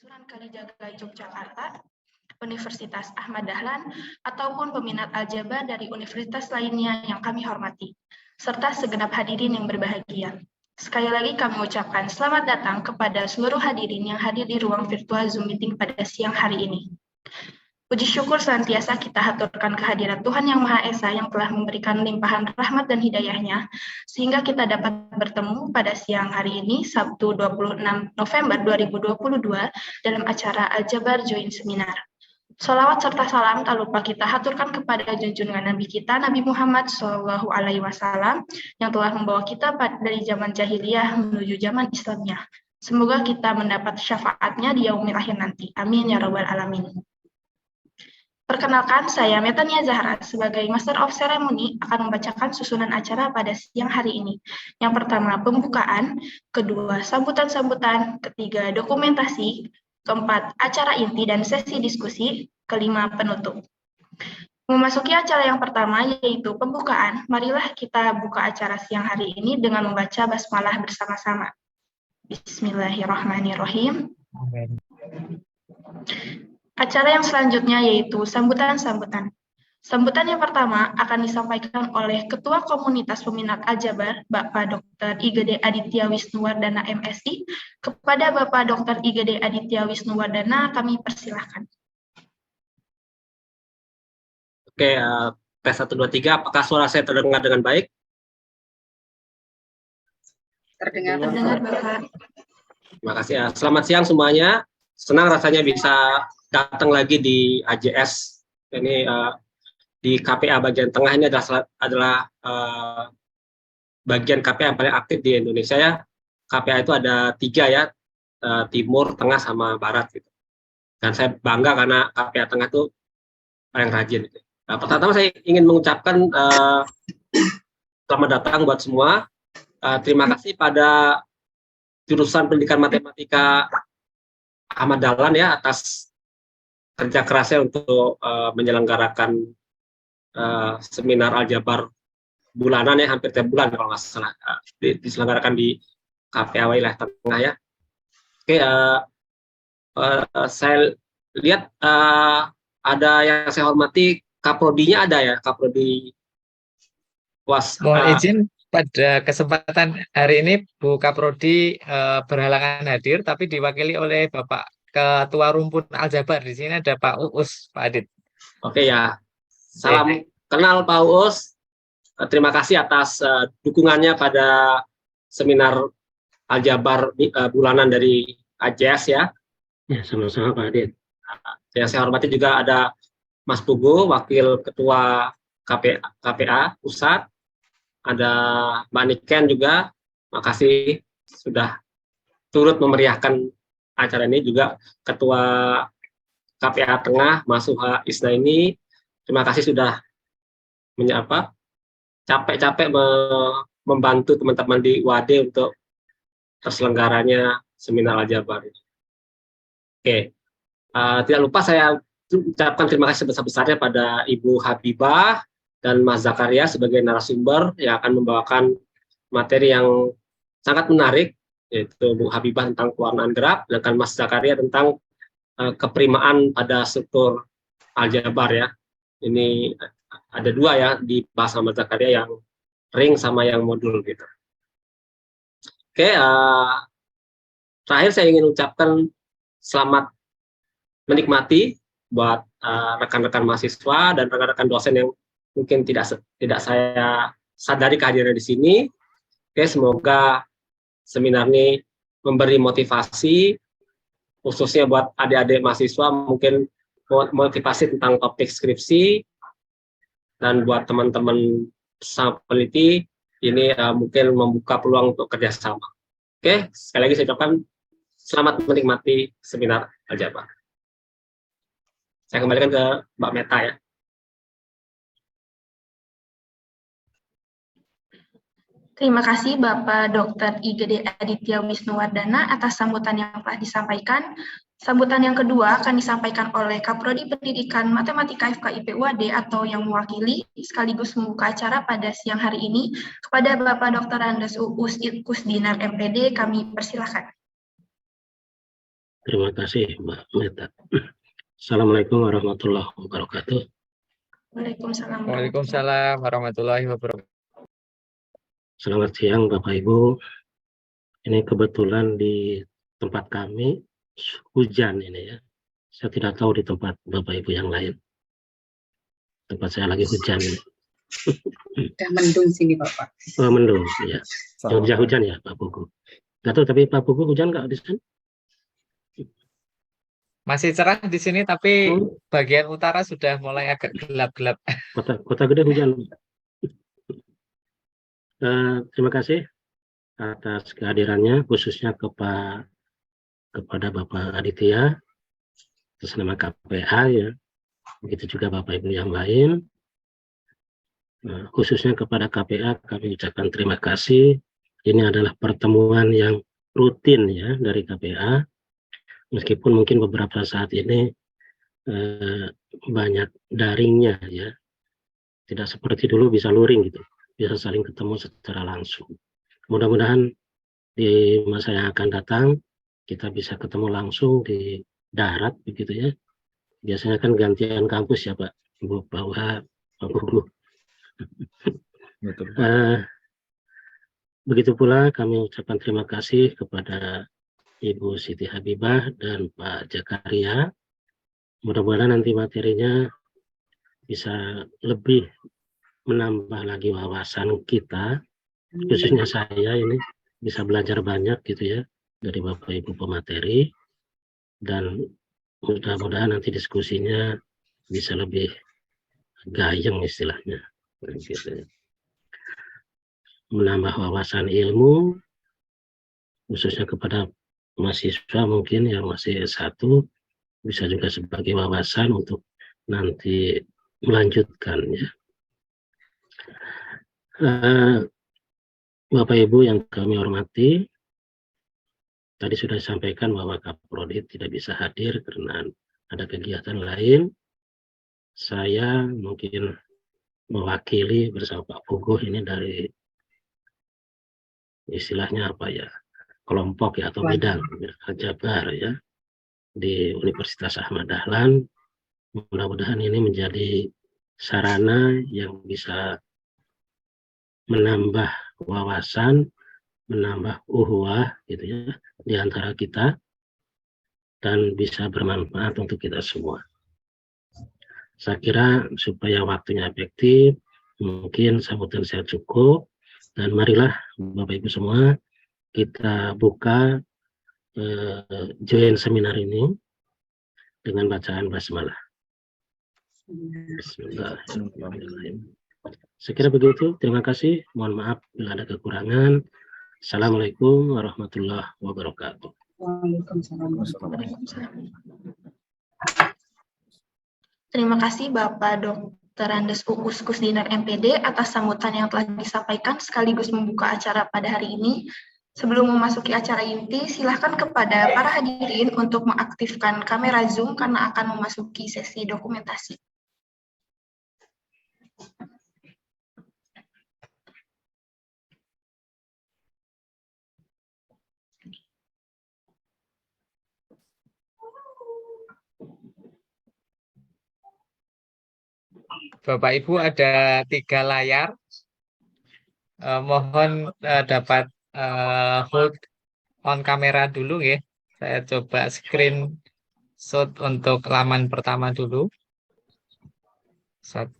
Sunan Kalijaga Yogyakarta, Universitas Ahmad Dahlan, ataupun peminat aljabar dari universitas lainnya yang kami hormati, serta segenap hadirin yang berbahagia. Sekali lagi kami ucapkan selamat datang kepada seluruh hadirin yang hadir di ruang virtual Zoom Meeting pada siang hari ini. Puji syukur senantiasa kita haturkan kehadiran Tuhan Yang Maha Esa yang telah memberikan limpahan rahmat dan hidayahnya, sehingga kita dapat bertemu pada siang hari ini, Sabtu 26 November 2022, dalam acara Aljabar Joint Seminar. Sholawat serta salam tak lupa kita haturkan kepada junjungan Nabi kita, Nabi Muhammad SAW, yang telah membawa kita dari zaman jahiliyah menuju zaman Islamnya. Semoga kita mendapat syafaatnya di yaumil akhir nanti. Amin ya rabbal alamin. Perkenalkan, saya Metania Zahra sebagai Master of Ceremony akan membacakan susunan acara pada siang hari ini. Yang pertama, pembukaan, kedua, sambutan-sambutan, ketiga, dokumentasi, keempat, acara inti dan sesi diskusi, kelima, penutup. Memasuki acara yang pertama, yaitu pembukaan, marilah kita buka acara siang hari ini dengan membaca basmalah bersama-sama. Bismillahirrahmanirrahim. Amin. Acara yang selanjutnya yaitu sambutan-sambutan. Sambutan yang pertama akan disampaikan oleh Ketua Komunitas Peminat Aljabar, Bapak Dr. IGD Aditya Wisnuwardana MSI. Kepada Bapak Dr. IGD Aditya Wisnuwardana, kami persilahkan. Oke, tes 1, 2, 3, apakah suara saya terdengar dengan baik? Terdengar, Bapak. Terima kasih ya. Selamat siang semuanya. Senang rasanya bisa datang lagi di AJS. Ini di KPA bagian tengah ini adalah bagian KPA yang paling aktif di Indonesia ya. KPA itu ada 3 ya, timur, tengah, sama barat gitu. Dan saya bangga karena KPA tengah itu paling rajin. Gitu. Nah, pertama saya ingin mengucapkan selamat datang buat semua. Terima kasih pada jurusan Pendidikan Matematika Ahmad Dahlan ya atas kerja kerasnya untuk menyelenggarakan seminar aljabar bulanan ya, hampir tiap bulan kalau nggak salah, diselenggarakan di KPA wilayah tengah ya. Oke, saya lihat ada yang saya hormati, Kaprodinya ada ya, Kaprodi Mohon izin pada kesempatan hari ini Bu Kaprodi berhalangan hadir, tapi diwakili oleh Bapak Ketua Rumpun Aljabar. Di sini ada Pak Uus, Pak Adit. Oke ya, salam kenal Pak Uus. Terima kasih atas dukungannya pada seminar Aljabar bulanan dari AJS ya. Ya, sama-sama Pak Adit. Yang saya hormati juga ada Mas Pugu, Wakil Ketua KPA Pusat. Ada Mbak Niken juga. Makasih sudah turut memeriahkan acara ini, juga Ketua KPA Tengah, Mas Suha Isnaini. Terima kasih sudah capek-capek membantu teman-teman di WADE untuk terselenggaranya seminar aljabar. Oke, tidak lupa saya ucapkan terima kasih sebesar-besarnya pada Ibu Habibah dan Mas Zakaria sebagai narasumber yang akan membawakan materi yang sangat menarik, yaitu Bu Habibah tentang pewarnaan gerak, dan Mas Zakaria tentang keprimaan pada struktur aljabar ya. Ini ada 2 ya dibahas sama Zakaria, yang ring sama yang modul gitu. Oke, terakhir saya ingin ucapkan selamat menikmati buat rekan-rekan mahasiswa dan rekan-rekan dosen yang mungkin tidak saya sadari kehadiran di sini. Oke, semoga seminar ini memberi motivasi, khususnya buat adik-adik mahasiswa, mungkin motivasi tentang topik skripsi, dan buat teman-teman peneliti ini mungkin membuka peluang untuk kerjasama. Oke, sekali lagi saya ucapkan selamat menikmati seminar aljabar. Saya kembalikan ke Mbak Meta ya. Terima kasih Bapak Dr. IGD Aditya Wisnuwardana atas sambutan yang telah disampaikan. Sambutan yang kedua akan disampaikan oleh Kaprodi Pendidikan Matematika FKIP UAD atau yang mewakili sekaligus membuka acara pada siang hari ini. Kepada Bapak Dr. Andes Uus Kusdinar MPD, kami persilahkan. Terima kasih, Mbak Meta. Assalamualaikum warahmatullahi wabarakatuh. Waalaikumsalam. Waalaikumsalam warahmatullahi wabarakatuh. Selamat siang, Bapak Ibu. Ini kebetulan di tempat kami hujan ini ya. Saya tidak tahu di tempat Bapak Ibu yang lain. Tempat saya lagi hujan ini. Udah mendung sini, Bapak. Oh, mendung, ya. Jogja hujan ya, Pak Pugu. Nggak tahu, tapi Pak Pugu hujan nggak di sana? Masih cerah di sini, tapi Oh, bagian utara sudah mulai agak gelap-gelap. kota gede hujan. Terima kasih atas kehadirannya, khususnya kepada Bapak Aditya, atas nama KPA ya. Begitu juga Bapak Ibu yang lain. Khususnya kepada KPA kami ucapkan terima kasih. Ini adalah pertemuan yang rutin ya dari KPA. Meskipun mungkin beberapa saat ini banyak daringnya ya. Tidak seperti dulu bisa luring gitu. Bisa saling ketemu secara langsung. Mudah-mudahan di masa yang akan datang kita bisa ketemu langsung di darat begitu ya. Biasanya kan gantian kampus ya Pak Ibu, Pak Wahab, Pak Gugu. Begitu pula kami ucapkan terima kasih kepada Ibu Siti Habibah dan Pak Jakaria. Mudah-mudahan nanti materinya bisa lebih menambah lagi wawasan kita, khususnya saya ini bisa belajar banyak gitu ya dari Bapak Ibu pemateri, dan mudah-mudahan nanti diskusinya bisa lebih gayeng istilahnya, gitu. Menambah wawasan ilmu, khususnya kepada mahasiswa mungkin yang masih S1, bisa juga sebagai wawasan untuk nanti melanjutkan ya. Bapak Ibu yang kami hormati, tadi sudah disampaikan bahwa Kaprodi tidak bisa hadir karena ada kegiatan lain. Saya mungkin mewakili bersama Pak Puguh ini dari istilahnya apa ya, kelompok ya atau bidang Aljabar ya di Universitas Ahmad Dahlan. Mudah-mudahan ini menjadi sarana yang bisa menambah wawasan, menambah uhuwah gitu ya di antara kita, dan bisa bermanfaat untuk kita semua. Saya kira supaya waktunya efektif, mungkin sambutan saya cukup, dan marilah Bapak Ibu semua kita buka join seminar ini dengan bacaan basmalah. Bismillahirrahmanirrahim. Saya kira begitu. Terima kasih. Mohon maaf bila ada kekurangan. Assalamualaikum warahmatullahi wabarakatuh. Waalaikumsalam. Terima kasih Bapak Dr. Andes Uus Kusdinar MPD atas sambutan yang telah disampaikan sekaligus membuka acara pada hari ini. Sebelum memasuki acara inti, silakan kepada para hadirin untuk mengaktifkan kamera Zoom karena akan memasuki sesi dokumentasi. Bapak Ibu ada 3 layar. Mohon dapat hold on kamera dulu ya. Saya coba screenshot untuk laman pertama dulu. 1.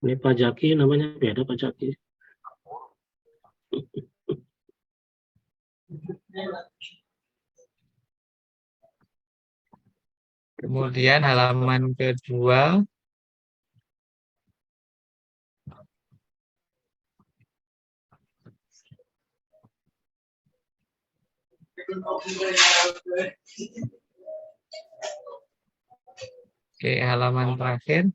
Ini Pak Jaki, namanya beda Pak Jaki. Kemudian halaman kedua. Oke, halaman terakhir.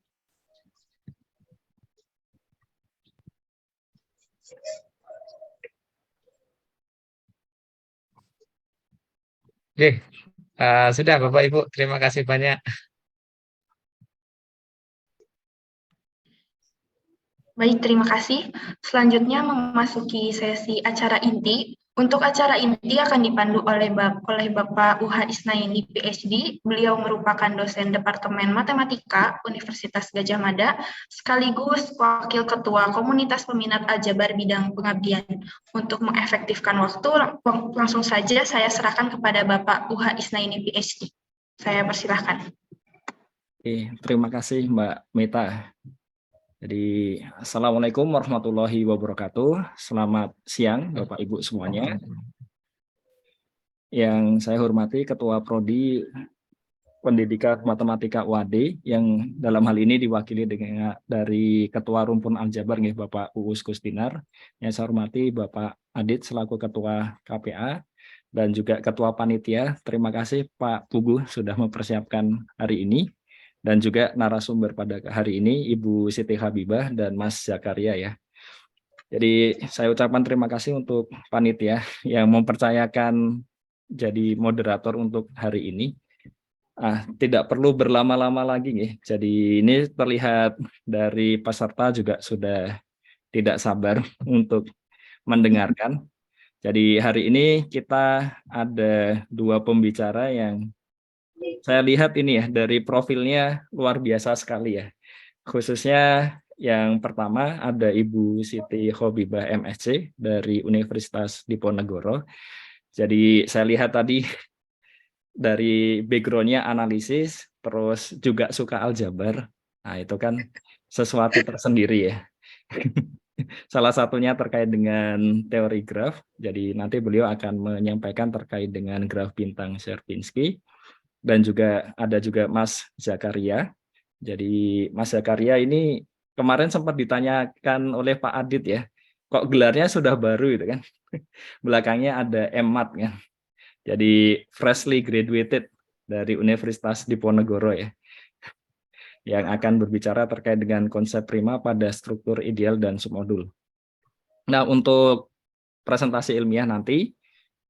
Oke, sudah Bapak Ibu, terima kasih banyak. Baik, terima kasih. Selanjutnya memasuki sesi acara inti. Untuk acara inti akan dipandu oleh Bapak UH Isnaini, PhD. Beliau merupakan dosen Departemen Matematika Universitas Gadjah Mada, sekaligus Wakil Ketua Komunitas Peminat Aljabar Bidang Pengabdian. Untuk mengefektifkan waktu, langsung saja saya serahkan kepada Bapak UH Isnaini, PhD. Saya persilahkan. Oke, terima kasih Mbak Mita. Jadi, Assalamualaikum warahmatullahi wabarakatuh. Selamat siang Bapak Ibu semuanya. Yang saya hormati Ketua Prodi Pendidikan Matematika UAD yang dalam hal ini diwakili dari Ketua Rumpun Aljabar Bapak Uus Kustinar. Yang saya hormati Bapak Adit selaku Ketua KPA dan juga Ketua Panitia. Terima kasih Pak Pugu sudah mempersiapkan hari ini. Dan juga narasumber pada hari ini Ibu Siti Habibah dan Mas Zakaria ya. Jadi saya ucapkan terima kasih untuk panitia yang mempercayakan jadi moderator untuk hari ini. Tidak perlu berlama-lama lagi nih. Jadi ini terlihat dari peserta juga sudah tidak sabar untuk mendengarkan. Jadi hari ini kita ada 2 pembicara yang saya lihat ini ya, dari profilnya luar biasa sekali ya. Khususnya yang pertama ada Ibu Siti Habibah MSc dari Universitas Diponegoro. Jadi saya lihat tadi dari background-nya analisis, terus juga suka aljabar. Nah itu kan sesuatu tersendiri ya. Salah satunya terkait dengan teori graf. Jadi nanti beliau akan menyampaikan terkait dengan graf bintang Sierpinski. Dan juga ada juga Mas Zakaria. Jadi Mas Zakaria ini kemarin sempat ditanyakan oleh Pak Adit ya, kok gelarnya sudah baru itu kan. Belakangnya ada MMat kan. Jadi freshly graduated dari Universitas Diponegoro ya. Yang akan berbicara terkait dengan konsep prima pada struktur ideal dan submodul. Nah, untuk presentasi ilmiah nanti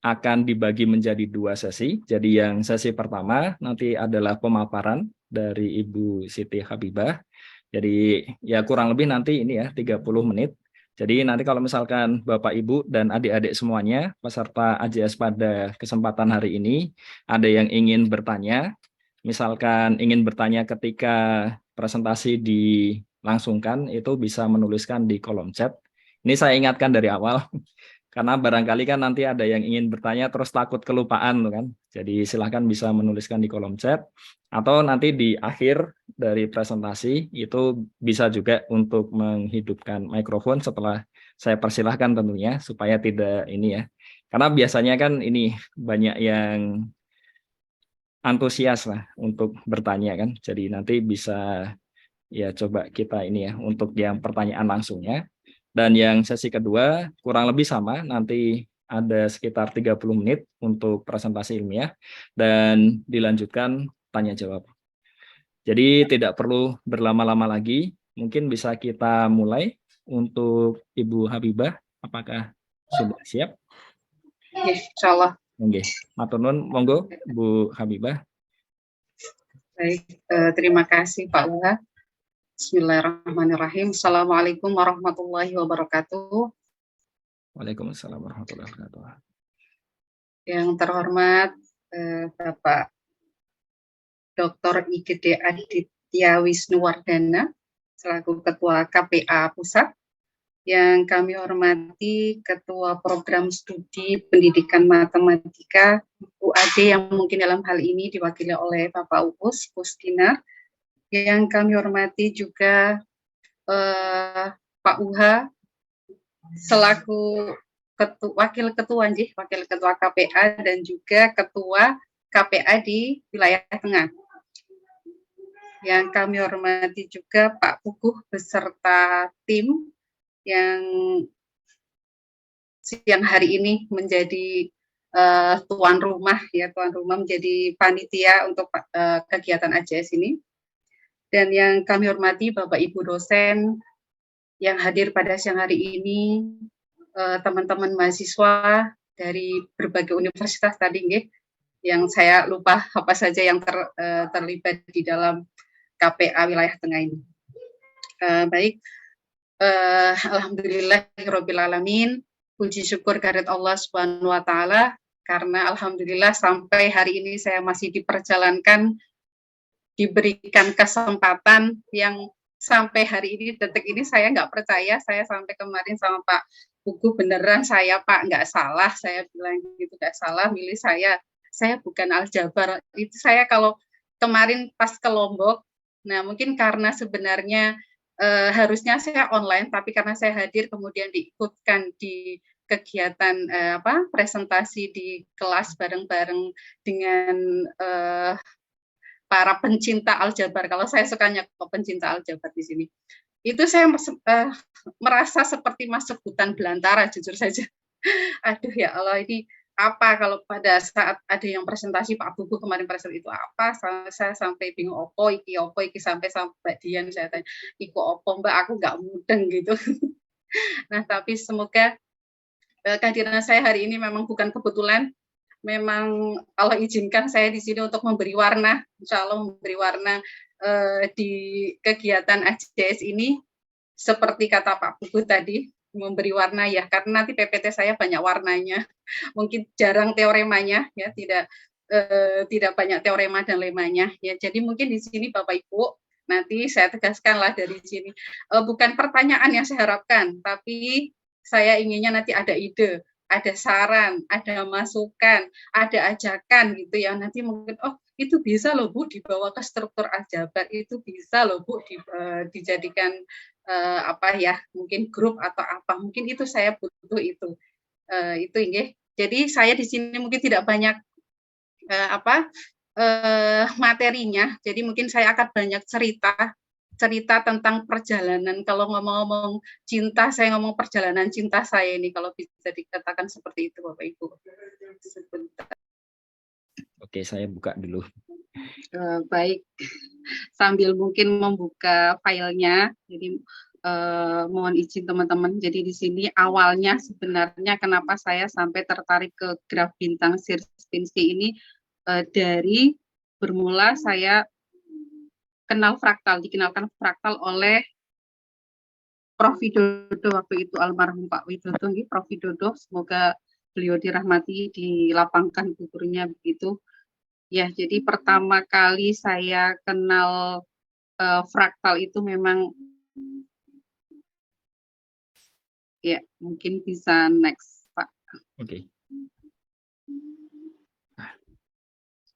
akan dibagi menjadi 2 sesi. Jadi yang sesi pertama nanti adalah pemaparan dari Ibu Siti Habibah. Jadi ya kurang lebih nanti ini ya 30 menit. Jadi nanti kalau misalkan Bapak Ibu dan adik-adik semuanya peserta AJS pada kesempatan hari ini ada yang ingin bertanya, misalkan ingin bertanya ketika presentasi dilangsungkan itu bisa menuliskan di kolom chat. Ini saya ingatkan dari awal. Karena barangkali kan nanti ada yang ingin bertanya terus takut kelupaan kan. Jadi silahkan bisa menuliskan di kolom chat. Atau nanti di akhir dari presentasi itu bisa juga untuk menghidupkan mikrofon setelah saya persilahkan tentunya. Supaya tidak ini ya. Karena biasanya kan ini banyak yang antusias lah untuk bertanya kan. Jadi nanti bisa ya coba kita ini ya untuk yang pertanyaan langsungnya. Dan yang sesi kedua kurang lebih sama, nanti ada sekitar 30 menit untuk presentasi ilmiah dan dilanjutkan tanya jawab. Jadi tidak perlu berlama-lama lagi, mungkin bisa kita mulai untuk Ibu Habibah, apakah sudah siap? Ya, insya Allah. Oke, matur nuwun, monggo Bu Habibah. Baik, terima kasih Pak Uha. Bismillahirrahmanirrahim. Assalamualaikum warahmatullahi wabarakatuh. Waalaikumsalam warahmatullahi wabarakatuh. Yang terhormat Bapak Dr. IGD Aditya Wisnuwardana selaku Ketua KPA Pusat. Yang kami hormati Ketua Program Studi Pendidikan Matematika UAD yang mungkin dalam hal ini diwakili oleh Bapak Uus Kustinar. Yang kami hormati juga Pak UH selaku Wakil Ketua KPA dan juga Ketua KPA di wilayah Tengah. Yang kami hormati juga Pak Puguh beserta tim yang siang hari ini menjadi tuan rumah menjadi panitia untuk kegiatan AJS ini. Dan yang kami hormati Bapak Ibu dosen yang hadir pada siang hari ini, teman-teman mahasiswa dari berbagai universitas tadi, yang saya lupa apa saja yang terlibat di dalam KPA wilayah Tengah ini. Baik, alhamdulillahirabbil alamin. puji syukur kehadirat Allah Subhanahu wa taala karena alhamdulillah sampai hari ini saya masih diperjalankan, diberikan kesempatan yang sampai hari ini, detik ini saya nggak percaya. Saya sampai kemarin sama Pak Pugu, beneran saya Pak nggak salah, saya bilang gitu, nggak salah milih saya bukan Aljabar. Itu saya kalau kemarin pas ke Lombok, nah mungkin karena sebenarnya harusnya saya online, tapi karena saya hadir kemudian diikutkan di kegiatan presentasi di kelas bareng-bareng dengan para pencinta Aljabar. Kalau saya sukanya ke pencinta Aljabar di sini, itu saya merasa seperti masuk hutan belantara, jujur saja. Aduh ya Allah, ini apa kalau pada saat ada yang presentasi Pak Bubu kemarin presentasi itu apa, saya sampai bingung, opo iki sampai Mbak Dian saya tanya, iku opo Mbak, aku nggak mudeng gitu. Nah tapi semoga kehadiran saya hari ini memang bukan kebetulan, memang Allah izinkan saya di sini untuk memberi warna, insya Allah memberi warna di kegiatan AJS ini, seperti kata Pak Bubu tadi, memberi warna ya, karena nanti PPT saya banyak warnanya, mungkin jarang teoremanya ya, tidak banyak teorema dan lemanya ya. Jadi mungkin di sini Bapak Ibu nanti saya tegaskanlah dari sini, bukan pertanyaan yang saya harapkan, tapi saya inginnya nanti ada ide, ada saran, ada masukan, ada ajakan gitu ya. Nanti mungkin itu bisa loh Bu dibawa ke struktur Aljabar, itu bisa loh Bu dijadikan mungkin grup atau apa, mungkin itu saya butuh itu ini. Jadi saya di sini mungkin tidak banyak materinya, jadi mungkin saya akan banyak cerita tentang perjalanan. Kalau ngomong cinta, saya ngomong perjalanan cinta saya ini, kalau bisa dikatakan seperti itu Bapak Ibu. Sebentar. Oke, saya buka dulu. Baik, sambil mungkin membuka filenya, jadi mohon izin teman-teman. Jadi di sini awalnya sebenarnya kenapa saya sampai tertarik ke graf bintang Sierpinski ini, dari bermula saya dikenalkan fraktal oleh Prof. Widodo waktu itu, almarhum Pak Widodo, Prof. Widodo, semoga beliau dirahmati, dilapangkan kuburnya begitu. Ya, jadi pertama kali saya kenal fraktal itu memang, ya mungkin bisa next Pak. Oke.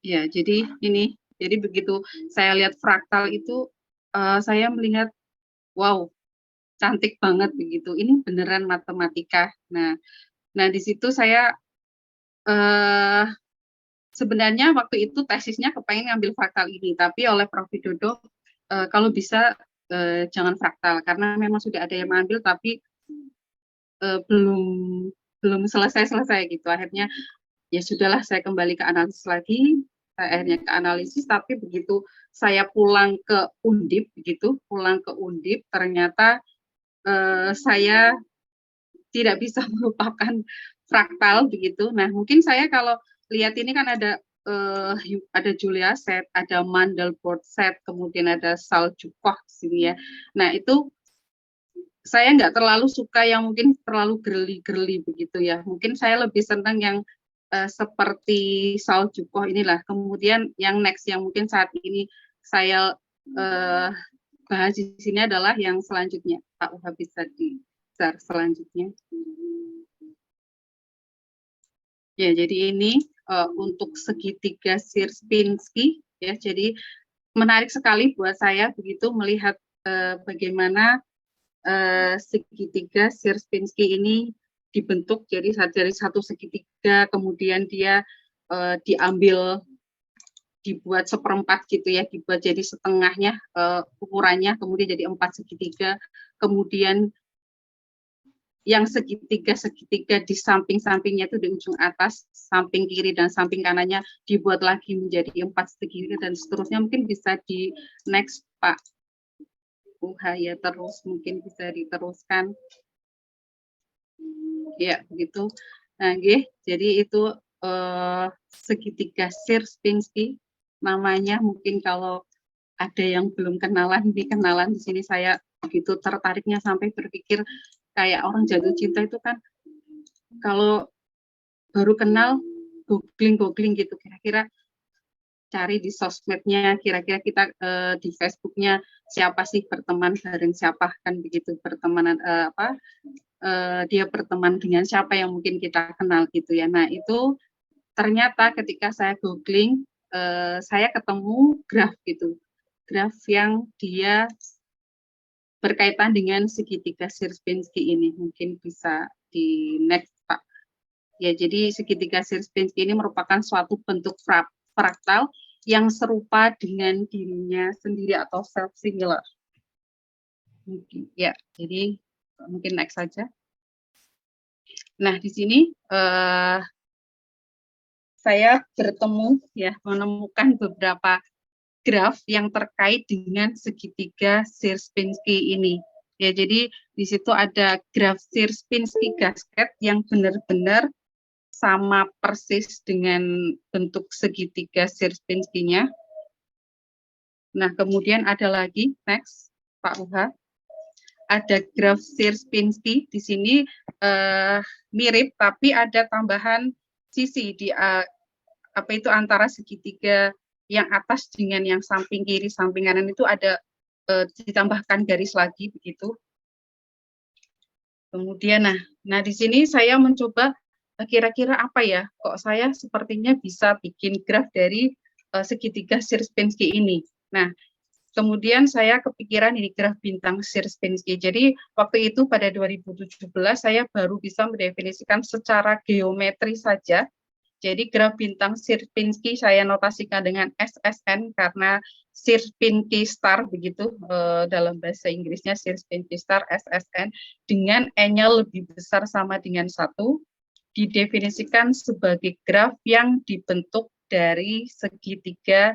Ya, jadi ini, jadi begitu saya lihat fraktal itu, saya melihat, wow, cantik banget begitu. Ini beneran matematika. Nah di situ saya sebenarnya waktu itu tesisnya kepengen ngambil fraktal ini, tapi oleh Prof. Widodo kalau bisa jangan fraktal, karena memang sudah ada yang mengambil tapi belum selesai gitu. Akhirnya ya sudahlah, saya kembali ke analisis lagi. Akhirnya ke analisis, tapi begitu saya pulang ke Undip ternyata saya tidak bisa melupakan fraktal begitu. Nah mungkin saya kalau lihat ini kan ada Julia set, ada Mandelbrot set, kemudian ada Saljukoh di sini ya. Nah itu saya nggak terlalu suka yang mungkin terlalu girly begitu ya. Mungkin saya lebih senang yang seperti Saljukoh inilah. Kemudian yang next yang mungkin saat ini saya bahas di sini adalah yang selanjutnya. Pak Uha bisa di-share selanjutnya. Ya, jadi ini untuk segitiga Sierpinski ya. Jadi menarik sekali buat saya begitu melihat bagaimana segitiga Sierpinski ini dibentuk. Jadi dari satu segitiga kemudian dia dibuat seperempat gitu ya, dibuat jadi setengahnya ukurannya, kemudian jadi 4 segitiga, kemudian yang segitiga di samping-sampingnya itu di ujung atas, samping kiri dan samping kanannya dibuat lagi menjadi 4 segitiga dan seterusnya. Mungkin bisa di next Pak ya, terus mungkin bisa diteruskan ya begitu. Nah jadi itu segitiga Sierpinski namanya. Mungkin kalau ada yang belum kenalan, di sini saya begitu tertariknya sampai berpikir kayak orang jatuh cinta itu kan kalau baru kenal, googling gitu, kira-kira cari di sosmednya, kira-kira kita di Facebooknya siapa sih, berteman bareng siapa, kan begitu, pertemanan dia berteman dengan siapa yang mungkin kita kenal gitu ya. Nah itu ternyata ketika saya googling, saya ketemu graf gitu, graf yang dia berkaitan dengan segitiga Sierpinski ini. Mungkin bisa di next, Pak. Ya, jadi segitiga Sierpinski ini merupakan suatu bentuk fraktal yang serupa dengan dirinya sendiri atau self-similar. Mungkin, ya, jadi mungkin next saja. Nah, di sini saya menemukan beberapa graf yang terkait dengan segitiga Sierpinski ini. Ya, jadi di situ ada graf Sierpinski gasket yang benar-benar sama persis dengan bentuk segitiga Sierpinskinya. Nah, kemudian ada lagi, next, Pak Uha. Ada graf Sierpinski di sini mirip, tapi ada tambahan sisi di antara segitiga yang atas dengan yang samping kiri, samping kanan itu ada ditambahkan garis lagi begitu. Kemudian, nah di sini saya mencoba kira-kira apa ya, kok saya sepertinya bisa bikin graf dari segitiga Sierpinski ini. Nah, kemudian saya kepikiran ini graf bintang Sierpinski. Jadi waktu itu pada 2017 saya baru bisa mendefinisikan secara geometri saja. Jadi graf bintang Sierpinski saya notasikan dengan SSN karena Sierpinski star begitu dalam bahasa Inggrisnya, Sierpinski star SSN, dengan N-nya lebih besar sama dengan 1, didefinisikan sebagai graf yang dibentuk dari segitiga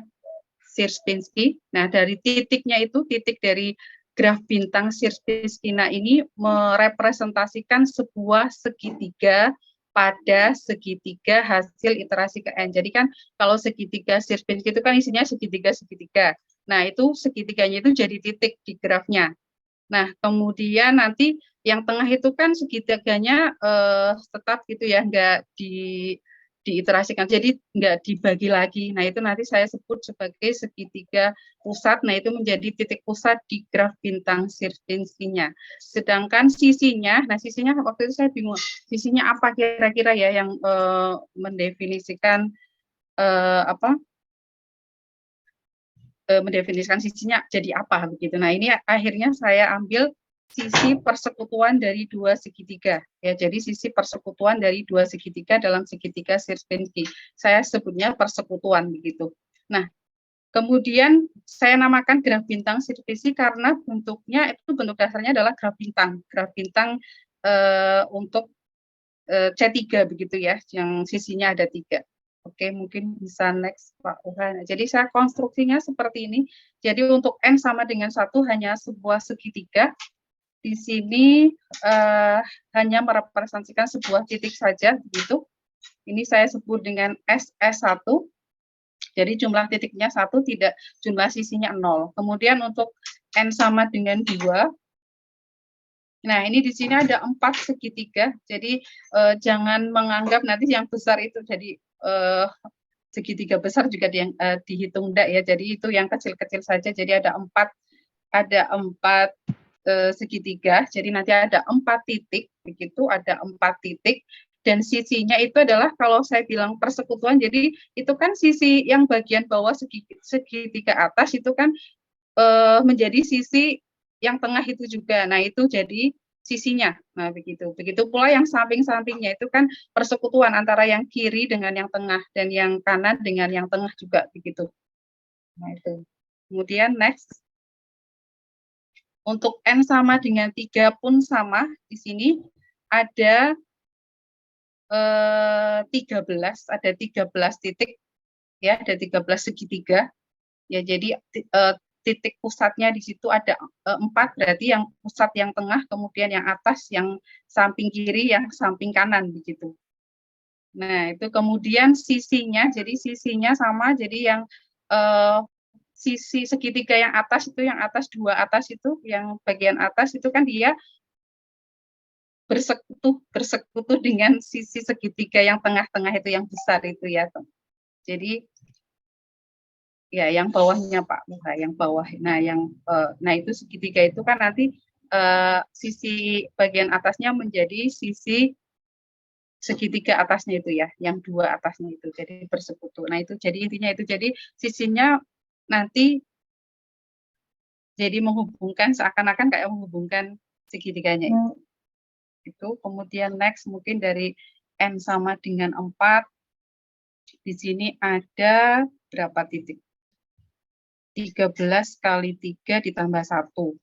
Sierpinski. Nah, dari titiknya itu, titik dari graf bintang Sierpinski ini merepresentasikan sebuah segitiga pada segitiga hasil iterasi ke N. Jadi kan kalau segitiga Sierpinski itu kan isinya segitiga-segitiga. Nah, itu segitiganya itu jadi titik di grafnya. Nah, kemudian nanti yang tengah itu kan segitiganya tetap gitu ya, nggak diiterasikan, jadi nggak dibagi lagi. Nah, itu nanti saya sebut sebagai segitiga pusat. Nah, itu menjadi titik pusat di graf bintang Sierpinskinya. Sedangkan sisinya, nah sisinya waktu itu saya bingung, sisinya apa kira-kira ya yang mendefinisikan mendefinisikan sisinya jadi apa begitu. Nah, ini akhirnya saya ambil sisi persekutuan dari dua segitiga. Ya, jadi sisi persekutuan dari dua segitiga dalam segitiga Sierpinski. Saya sebutnya persekutuan begitu. Nah, kemudian saya namakan graf bintang Sierpinski karena bentuknya itu bentuk dasarnya adalah graf bintang. Graf bintang untuk C3 begitu ya, yang sisinya ada 3. Oke, mungkin bisa next Pak Uhan. Jadi saya konstruksinya seperti ini. Jadi untuk N sama dengan 1 hanya sebuah segitiga. Di sini hanya merepresentasikan sebuah titik saja begitu. Ini saya sebut dengan SS1. Jadi jumlah titiknya 1, tidak jumlah sisinya 0. Kemudian untuk N sama dengan 2. Nah, ini di sini ada 4 segitiga. Jadi jangan menganggap nanti yang besar itu jadi segitiga besar juga dihitung enggak ya. Jadi itu yang kecil-kecil saja. Jadi ada 4 segitiga. Jadi nanti ada 4 titik begitu, ada 4 titik. Dan sisinya itu adalah kalau saya bilang persekutuan, jadi itu kan sisi yang bagian bawah segitiga atas itu kan menjadi sisi yang tengah itu juga. Nah, itu jadi sisinya. Nah, begitu. Begitu pula yang samping-sampingnya itu kan persekutuan antara yang kiri dengan yang tengah dan yang kanan dengan yang tengah juga begitu. Nah, itu. Kemudian next. Untuk N sama dengan 3 pun sama. Di sini ada 13 titik ya, ada 13 segitiga. Ya, jadi titik pusatnya di situ ada 4, berarti yang pusat yang tengah, kemudian yang atas, yang samping kiri, yang samping kanan begitu. Nah, itu kemudian sisinya, jadi sisinya sama, jadi yang sisi segitiga yang atas itu, yang atas 2 atas itu, yang bagian atas itu kan dia bersekutu dengan sisi segitiga yang tengah-tengah itu yang besar itu ya. Jadi ya yang bawahnya Pak Muha, yang bawah. Nah, nah itu segitiga itu kan nanti sisi bagian atasnya menjadi sisi segitiga atasnya itu ya, yang dua atasnya itu jadi bersekutu. Nah, itu jadi intinya itu jadi sisinya nanti jadi menghubungkan seakan-akan kayak menghubungkan segitiganya itu. Itu kemudian next mungkin dari N sama dengan 4. Di sini ada berapa titik? 13 kali 3 ditambah 1.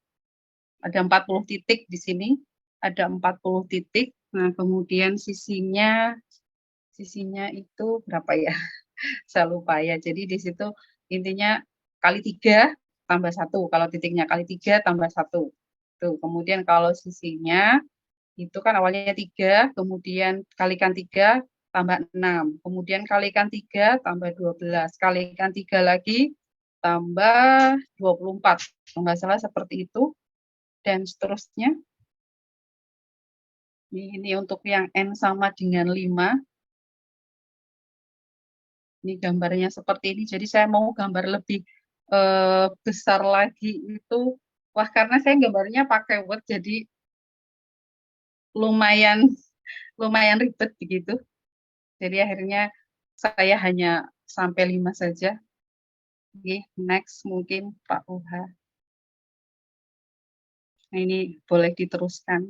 Ada 40 titik di sini. Ada 40 titik. Nah, kemudian sisinya itu berapa ya? Saya lupa ya. Jadi di situ intinya kali 3 tambah 1. Kalau titiknya kali 3 tambah 1. Tuh, kemudian kalau sisinya itu kan awalnya 3, kemudian kalikan 3 tambah 6, kemudian kalikan 3 tambah 12, kalikan 3 lagi tambah 24, kalau nggak salah seperti itu, dan seterusnya. Ini untuk yang N sama dengan 5. Ini gambarnya seperti ini, jadi saya mau gambar lebih besar lagi itu, wah karena saya gambarnya pakai Word, jadi lumayan ribet begitu. Jadi akhirnya saya hanya sampai 5 saja. Oke, next mungkin Pak Uha. Nah, ini boleh diteruskan.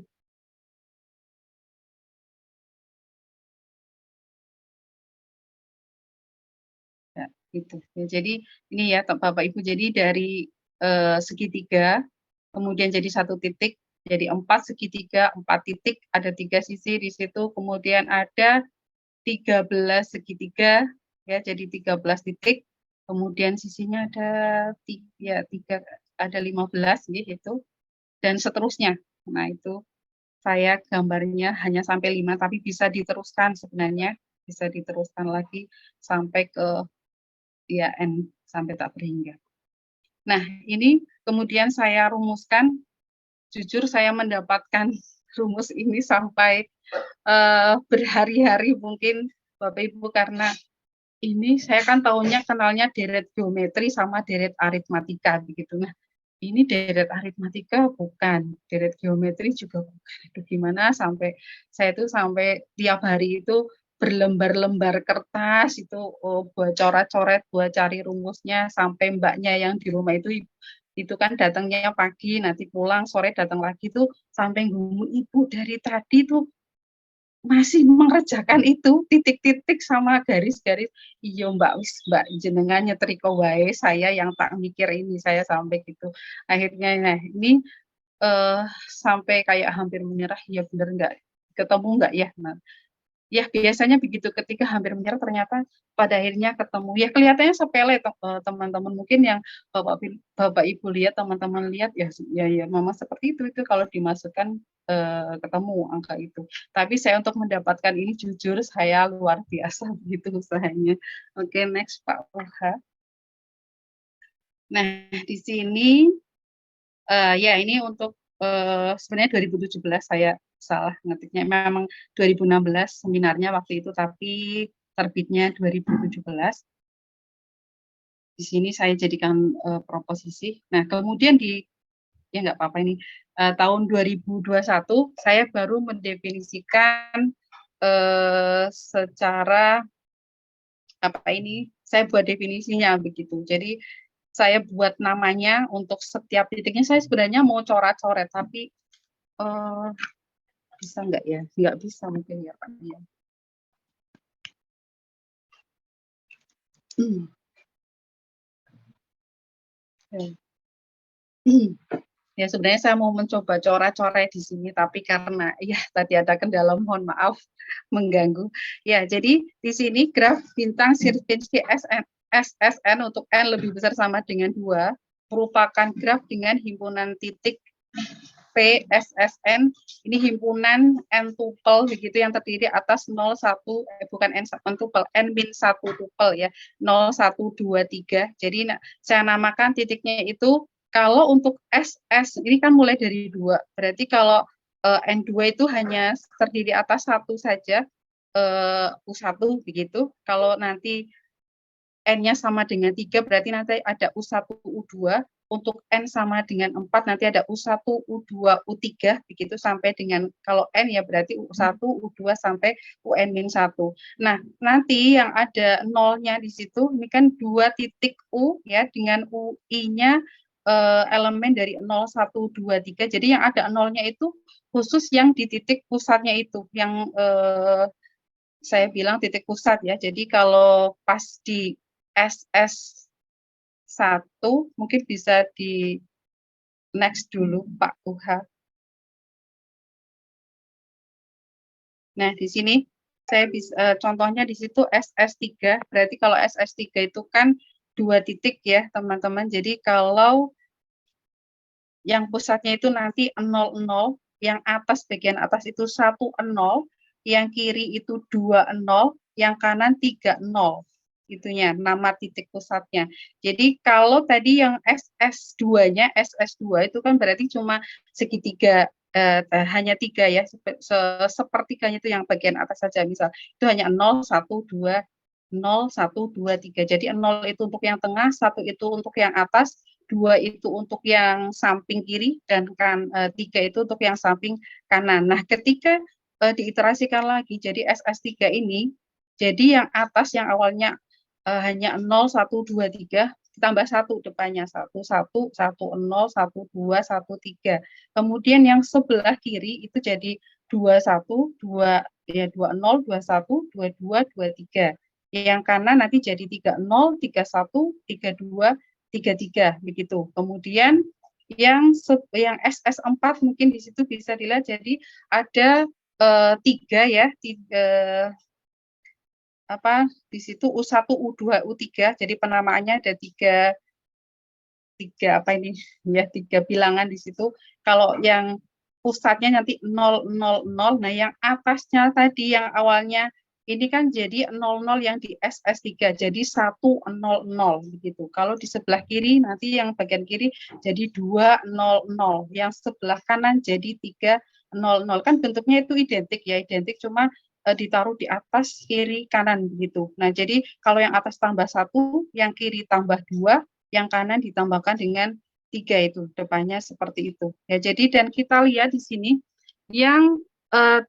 Ya, gitu. Ya, jadi ini ya Bapak Ibu, jadi dari segitiga, kemudian jadi 1 titik, jadi 4 segitiga, 4 titik, ada 3 sisi di situ, kemudian ada 13 segitiga, ya jadi 13 titik, kemudian sisinya ada 3, ada 15 gitu, dan seterusnya. Nah, itu saya gambarnya hanya sampai 5, tapi bisa diteruskan sebenarnya, bisa diteruskan lagi sampai ke ya N, sampai tak berhingga. Nah, ini kemudian saya rumuskan, jujur saya mendapatkan rumus ini sampai berhari-hari mungkin Bapak Ibu, karena ini saya kan kenalnya deret geometri sama deret aritmatika begitu. Nah, ini deret aritmatika bukan, deret geometri juga bukan. Itu gimana sampai saya itu sampai tiap hari itu berlembar-lembar kertas itu buat coret-coret, buat cari rumusnya, sampai mbaknya yang di rumah itu kan datangnya pagi, nanti pulang sore datang lagi tuh sampai ngomong, ibu dari tadi tuh masih mengerjakan itu titik-titik sama garis-garis. Iya mbak, mbak jenengan nyetrika wae, saya yang tak mikir ini, saya sampai gitu akhirnya. Nah ini sampai kayak hampir menyerah, ya bener nggak ketemu nggak ya. Nah ya biasanya begitu, ketika hampir menyerah ternyata pada akhirnya ketemu. Ya kelihatannya sepele teman-teman, mungkin yang Bapak Ibu lihat, teman-teman lihat ya memang seperti itu kalau dimasukkan ketemu angka itu. Tapi saya untuk mendapatkan ini jujur saya luar biasa begitu usahanya. Oke, next Pak Uha. Nah, di sini ya ini untuk sebenarnya 2017 saya salah ngetiknya, memang 2016 seminarnya waktu itu, tapi terbitnya 2017. Di sini saya jadikan proposisi. Nah, kemudian ya nggak apa-apa ini, tahun 2021 saya baru mendefinisikan secara saya buat definisinya begitu. Jadi saya buat namanya untuk setiap titiknya, saya sebenarnya mau coret-coret, tapi bisa nggak ya? Nggak bisa mungkin ya Pak. Ya. Ya sebenarnya saya mau mencoba coret-coret di sini, tapi karena ya tadi ada kendala, mohon maaf mengganggu. Ya jadi di sini graf bintang sirfinsi SSN untuk N lebih besar sama dengan 2 merupakan graf dengan himpunan titik P SSN, ini himpunan N tupel begitu yang terdiri atas 01, bukan N tupel, N-1 tupel ya, 0, 1, 2, 3. Jadi saya namakan titiknya itu, kalau untuk SS ini kan mulai dari 2. Berarti kalau N2 itu hanya terdiri atas satu saja, U1 begitu. Kalau nanti N-nya sama dengan 3, berarti nanti ada U1, U2. Untuk N sama dengan 4, nanti ada U1, U2, U3, begitu sampai dengan, kalau N ya berarti U1, U2, sampai UN-1. Nah, nanti yang ada nolnya di situ, ini kan 2 titik U, ya, dengan UI-nya elemen dari 0, 1, 2, 3. Jadi yang ada nolnya itu khusus yang di titik pusatnya itu, yang saya bilang titik pusat ya. Jadi kalau pas di SS1 mungkin bisa di next dulu Pak Uha. Nah, di sini saya bisa contohnya di situ SS3. Berarti kalau SS3 itu kan 2 titik ya, teman-teman. Jadi kalau yang pusatnya itu nanti 0, 0, yang atas bagian atas itu 1, 0, yang kiri itu 2, 0, yang kanan 3, 0. Itunya nama titik pusatnya. Jadi kalau tadi yang SS2-nya, SS2 itu kan berarti cuma segitiga, hanya 3 ya, sepertiganya itu yang bagian atas saja, misal itu hanya 0, 1, 2, 0, 1, 2, 3. Jadi 0 itu untuk yang tengah, 1 itu untuk yang atas, 2 itu untuk yang samping kiri, dan 3 itu untuk yang samping kanan. Nah, ketika diiterasikan lagi, jadi SS3 ini, jadi yang atas yang awalnya hanya 0, 1, 2, 3, ditambah 1 depannya, 1, 1, 1, 0, 1, 2, 1, 3. Kemudian yang sebelah kiri itu jadi 2, 1, 2, ya 2, 0, 2, 1, 2, 2, 2, 3. Yang kanan nanti jadi 3, 0, 3, 1, 3, 2, 3, 3, begitu. Kemudian yang SS4 mungkin di situ bisa dilihat, jadi ada 3 ya, di situ U1, U2, U3, jadi penamaannya ada 3 bilangan di situ. Kalau yang pusatnya nanti 0, 0, 0, nah yang atasnya tadi yang awalnya ini kan jadi 00 yang di SS3, jadi 1, 0, 0 begitu. Kalau di sebelah kiri nanti yang bagian kiri jadi 2, 0, 0, yang sebelah kanan jadi 3, 0, 0. Kan bentuknya itu identik ya, identik, cuma ditaruh di atas, kiri, kanan begitu. Nah, jadi kalau yang atas tambah 1, yang kiri tambah 2, yang kanan ditambahkan dengan 3 itu, depannya seperti itu. Ya, jadi dan kita lihat di sini yang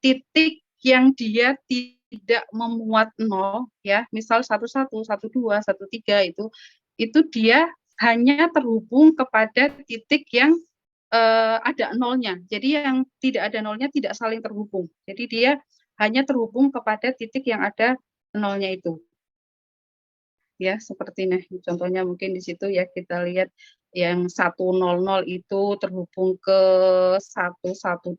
titik yang dia tidak memuat 0 ya, misal 11, 12, 13 itu dia hanya terhubung kepada titik yang ada nolnya. Jadi yang tidak ada nolnya tidak saling terhubung. Jadi dia hanya terhubung kepada titik yang ada nolnya itu. Ya, seperti nah, contohnya mungkin di situ ya, kita lihat yang 100 itu terhubung ke 112,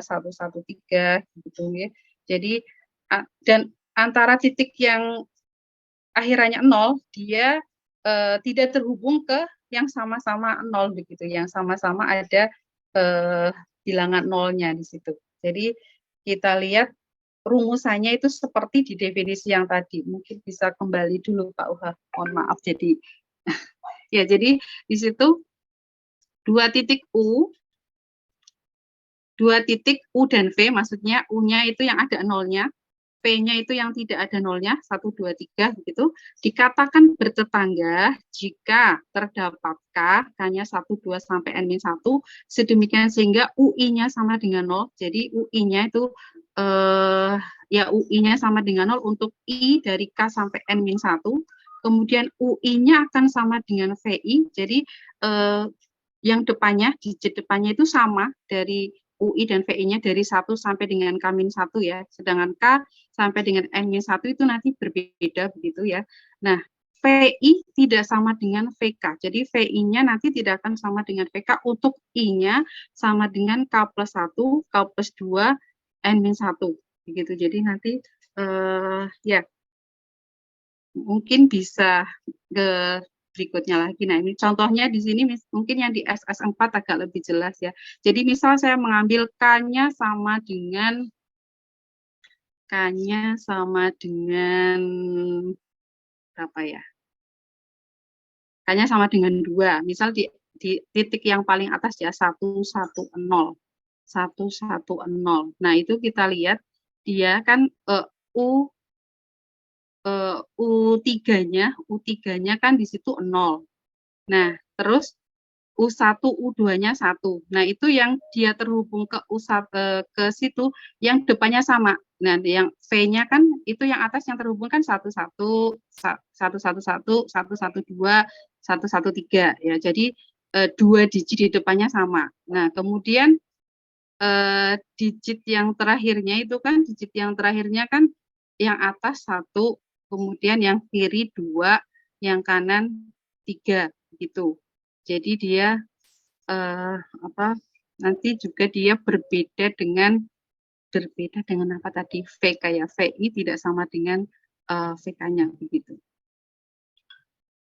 113 gitu ya. Jadi dan antara titik yang akhirannya 0 dia tidak terhubung ke yang sama-sama 0 begitu, yang sama-sama ada bilangan nolnya di situ. Jadi kita lihat rumusannya itu seperti di definisi yang tadi. Mungkin bisa kembali dulu Pak Uha. Mohon maaf jadi ya, jadi di situ 2 titik U, 2 titik U dan V, maksudnya U-nya itu yang ada nolnya, P-nya itu yang tidak ada nolnya, 1, 2, 3 begitu, dikatakan bertetangga jika terdapat K-nya 1, 2, sampai N-1, sedemikian sehingga UI-nya sama dengan 0, jadi UI-nya itu ya UI-nya sama dengan 0 untuk I dari K sampai N-1, kemudian UI-nya akan sama dengan VI, jadi yang depannya, digit depannya itu sama dari UI dan VI-nya dari 1 sampai dengan K-1 ya, sedangkan K sampai dengan N-1 itu nanti berbeda begitu ya. Nah, VI tidak sama dengan VK, jadi VI-nya nanti tidak akan sama dengan VK, untuk I-nya sama dengan K plus 1, K plus 2, N-1 begitu. Jadi nanti ya mungkin bisa ke berikutnya lagi. Nah, ini contohnya di sini mungkin yang di SS4 agak lebih jelas ya. Jadi misal saya mengambil K-nya sama dengan berapa ya? K-nya sama dengan 2. Misal di titik yang paling atas ya 1, 1, 0. 110. Nah, itu kita lihat dia kan U3-nya kan di situ 0. Nah, terus U1, U2-nya 1. Nah, itu yang dia terhubung ke U1 ke situ yang depannya sama. Nah, yang V-nya kan itu yang atas yang terhubung kan 11, 111, 112, 113 ya. Jadi 2 digit di depannya sama. Nah, kemudian digit yang terakhirnya kan yang atas 1, kemudian yang kiri 2, yang kanan 3 gitu. Jadi dia nanti juga dia berbeda dengan apa tadi, VK ya, VI tidak sama dengan VK-nya begitu.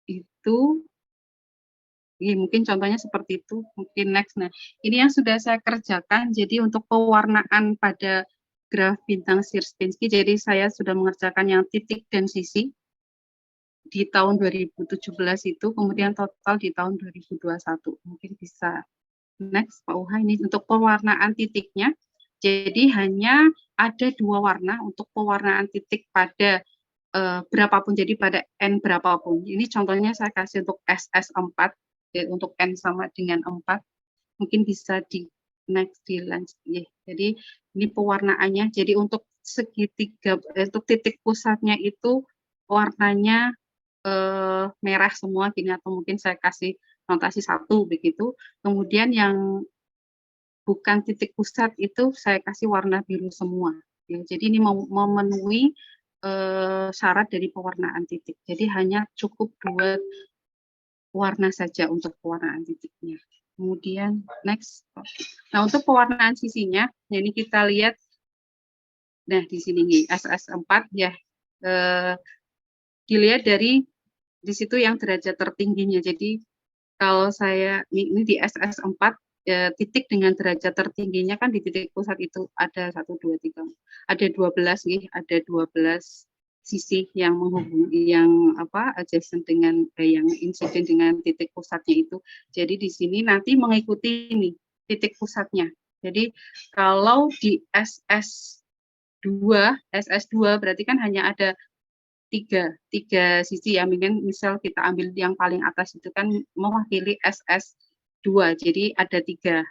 Itu ya, mungkin contohnya seperti itu, mungkin next. Nah, ini yang sudah saya kerjakan, jadi untuk pewarnaan pada graf bintang Sierpinski, jadi saya sudah mengerjakan yang titik dan sisi di tahun 2017 itu, kemudian total di tahun 2021. Mungkin bisa next, Pak Uha, ini untuk pewarnaan titiknya. Jadi hanya ada 2 warna untuk pewarnaan titik pada berapapun, jadi pada N berapapun. Ini contohnya saya kasih untuk SS4, untuk N sama dengan 4, mungkin bisa di next di lens. Jadi ini pewarnaannya. Jadi untuk segitiga, untuk titik pusatnya itu warnanya merah semua gini, atau mungkin saya kasih notasi 1 begitu. Kemudian yang bukan titik pusat itu saya kasih warna biru semua. Ya, jadi ini memenuhi syarat dari pewarnaan titik. Jadi hanya cukup 2 warna saja untuk pewarnaan titiknya. Kemudian next. Nah, untuk pewarnaan sisinya, ini kita lihat. Nah, di sini nih SS4 ya. Dilihat dari di situ yang derajat tertingginya. Jadi kalau saya ini di SS4 titik dengan derajat tertingginya kan di titik pusat itu ada 1, 2, 3, ada 12 nih, ada 12 sisi yang menghubungi yang adjacent dengan yang insiden dengan titik pusatnya itu. Jadi di sini nanti mengikuti ini titik pusatnya. Jadi kalau di SS2 berarti kan hanya ada tiga sisi ya, misal kita ambil yang paling atas itu kan mewakili SS2, jadi ada tiga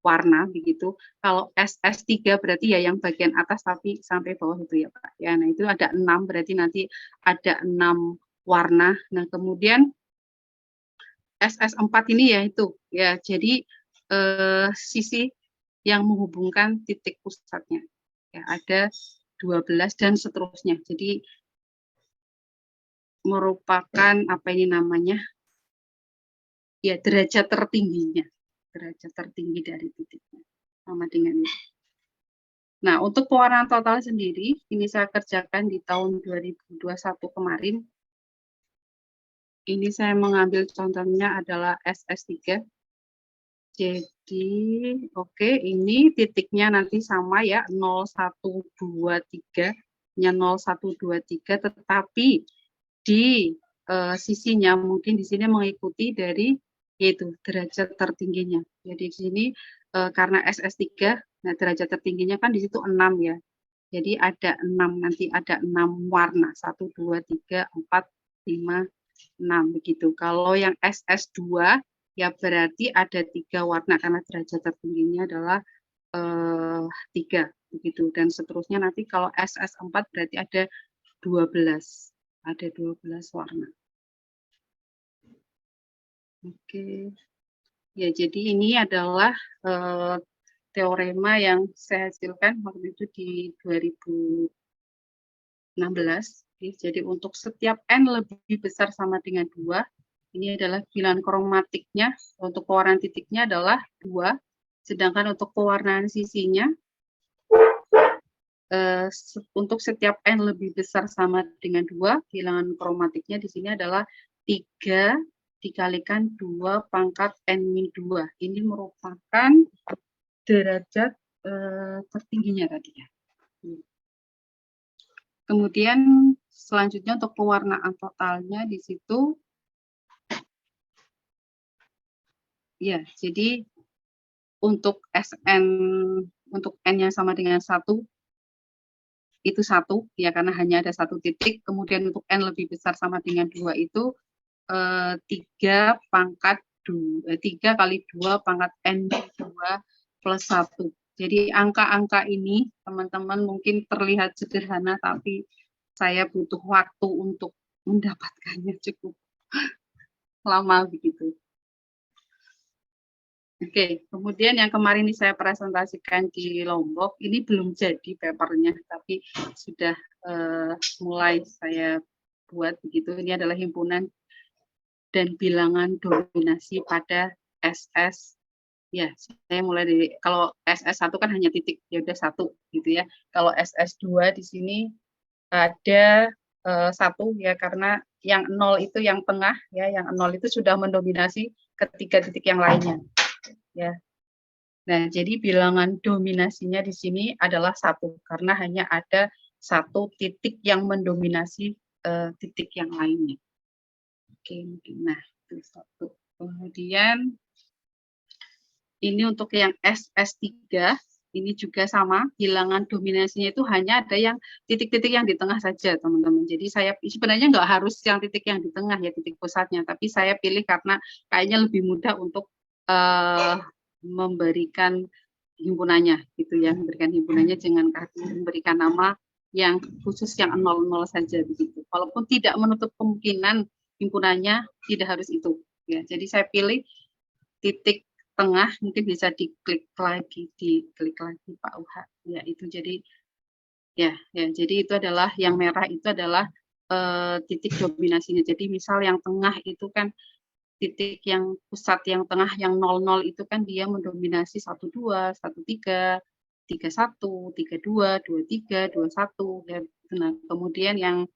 warna begitu. Kalau SS3 berarti ya yang bagian atas tapi sampai bawah itu ya Pak. Ya, nah itu ada 6, berarti nanti ada 6 warna. Nah, kemudian SS4 ini ya itu ya, jadi sisi yang menghubungkan titik pusatnya. Ya, ada 12 dan seterusnya. Jadi merupakan apa ini namanya? Ya, derajat tertingginya. Derajat tertinggi dari titiknya. Sama dengan ini. Nah, untuk pewarnaan total sendiri, ini saya kerjakan di tahun 2021 kemarin. Ini saya mengambil contohnya adalah SS3. Jadi, oke, ini titiknya nanti sama ya, 0123. Nya 0123, tetapi di sisinya mungkin di sini mengikuti dari yaitu derajat tertingginya. Jadi di sini karena SS3, nah derajat tertingginya kan di situ 6 ya. Jadi ada 6, nanti ada 6 warna, 1, 2, 3, 4, 5, 6 begitu. Kalau yang SS2 ya berarti ada 3 warna karena derajat tertingginya adalah 3 begitu, dan seterusnya nanti kalau SS4 berarti ada 12. Ada 12 warna. Oke. Ya, jadi ini adalah teorema yang saya hasilkan waktu itu di 2016. Jadi untuk setiap N lebih besar sama dengan 2, ini adalah bilangan kromatiknya, untuk pewarnaan titiknya adalah 2, sedangkan untuk pewarnaan sisinya, untuk setiap N lebih besar sama dengan 2, bilangan kromatiknya di sini adalah 3 dikalikan 2 pangkat N-2. Ini merupakan derajat tertingginya tadi ya. Kemudian selanjutnya untuk pewarnaan totalnya di situ, ya, jadi untuk SN, untuk N-nya sama dengan 1, itu 1, ya karena hanya ada 1 titik. Kemudian untuk N lebih besar sama dengan 2 itu 3 kali 2 pangkat N-2 plus 1. Jadi angka-angka ini teman-teman mungkin terlihat sederhana, tapi saya butuh waktu untuk mendapatkannya cukup lama begitu. Oke, kemudian yang kemarin ini saya presentasikan di Lombok, ini belum jadi papernya, tapi sudah mulai saya buat begitu. Ini adalah himpunan dan bilangan dominasi pada SS. Ya, saya mulai dari, kalau SS1 kan hanya titik, ya udah 1 gitu ya. Kalau SS2 di sini ada 1 ya, karena yang 0 itu yang tengah ya, yang 0 itu sudah mendominasi ketiga titik yang lainnya. Ya. Nah, jadi bilangan dominasinya di sini adalah 1 karena hanya ada 1 titik yang mendominasi titik yang lainnya. Oke, nah itu 1. Kemudian ini untuk yang SS3 ini juga sama, bilangan dominasinya itu hanya ada yang titik-titik yang di tengah saja, teman-teman. Jadi saya sebenarnya nggak harus yang titik yang di tengah ya, titik pusatnya, tapi saya pilih karena kayaknya lebih mudah untuk memberikan himpunannya gitu ya, memberikan himpunannya jangan memberikan nama yang khusus yang 00 saja begitu. Walaupun tidak menutup kemungkinan himpunannya tidak harus itu ya. Jadi saya pilih titik tengah, mungkin bisa diklik lagi Pak Uha. Ya, itu jadi ya jadi itu adalah yang merah itu adalah titik dominasinya. Jadi misal yang tengah itu kan titik yang pusat yang tengah yang 00 itu kan dia mendominasi 12, 13, 31, 32, 23, 21 ya. Nah, kemudian yang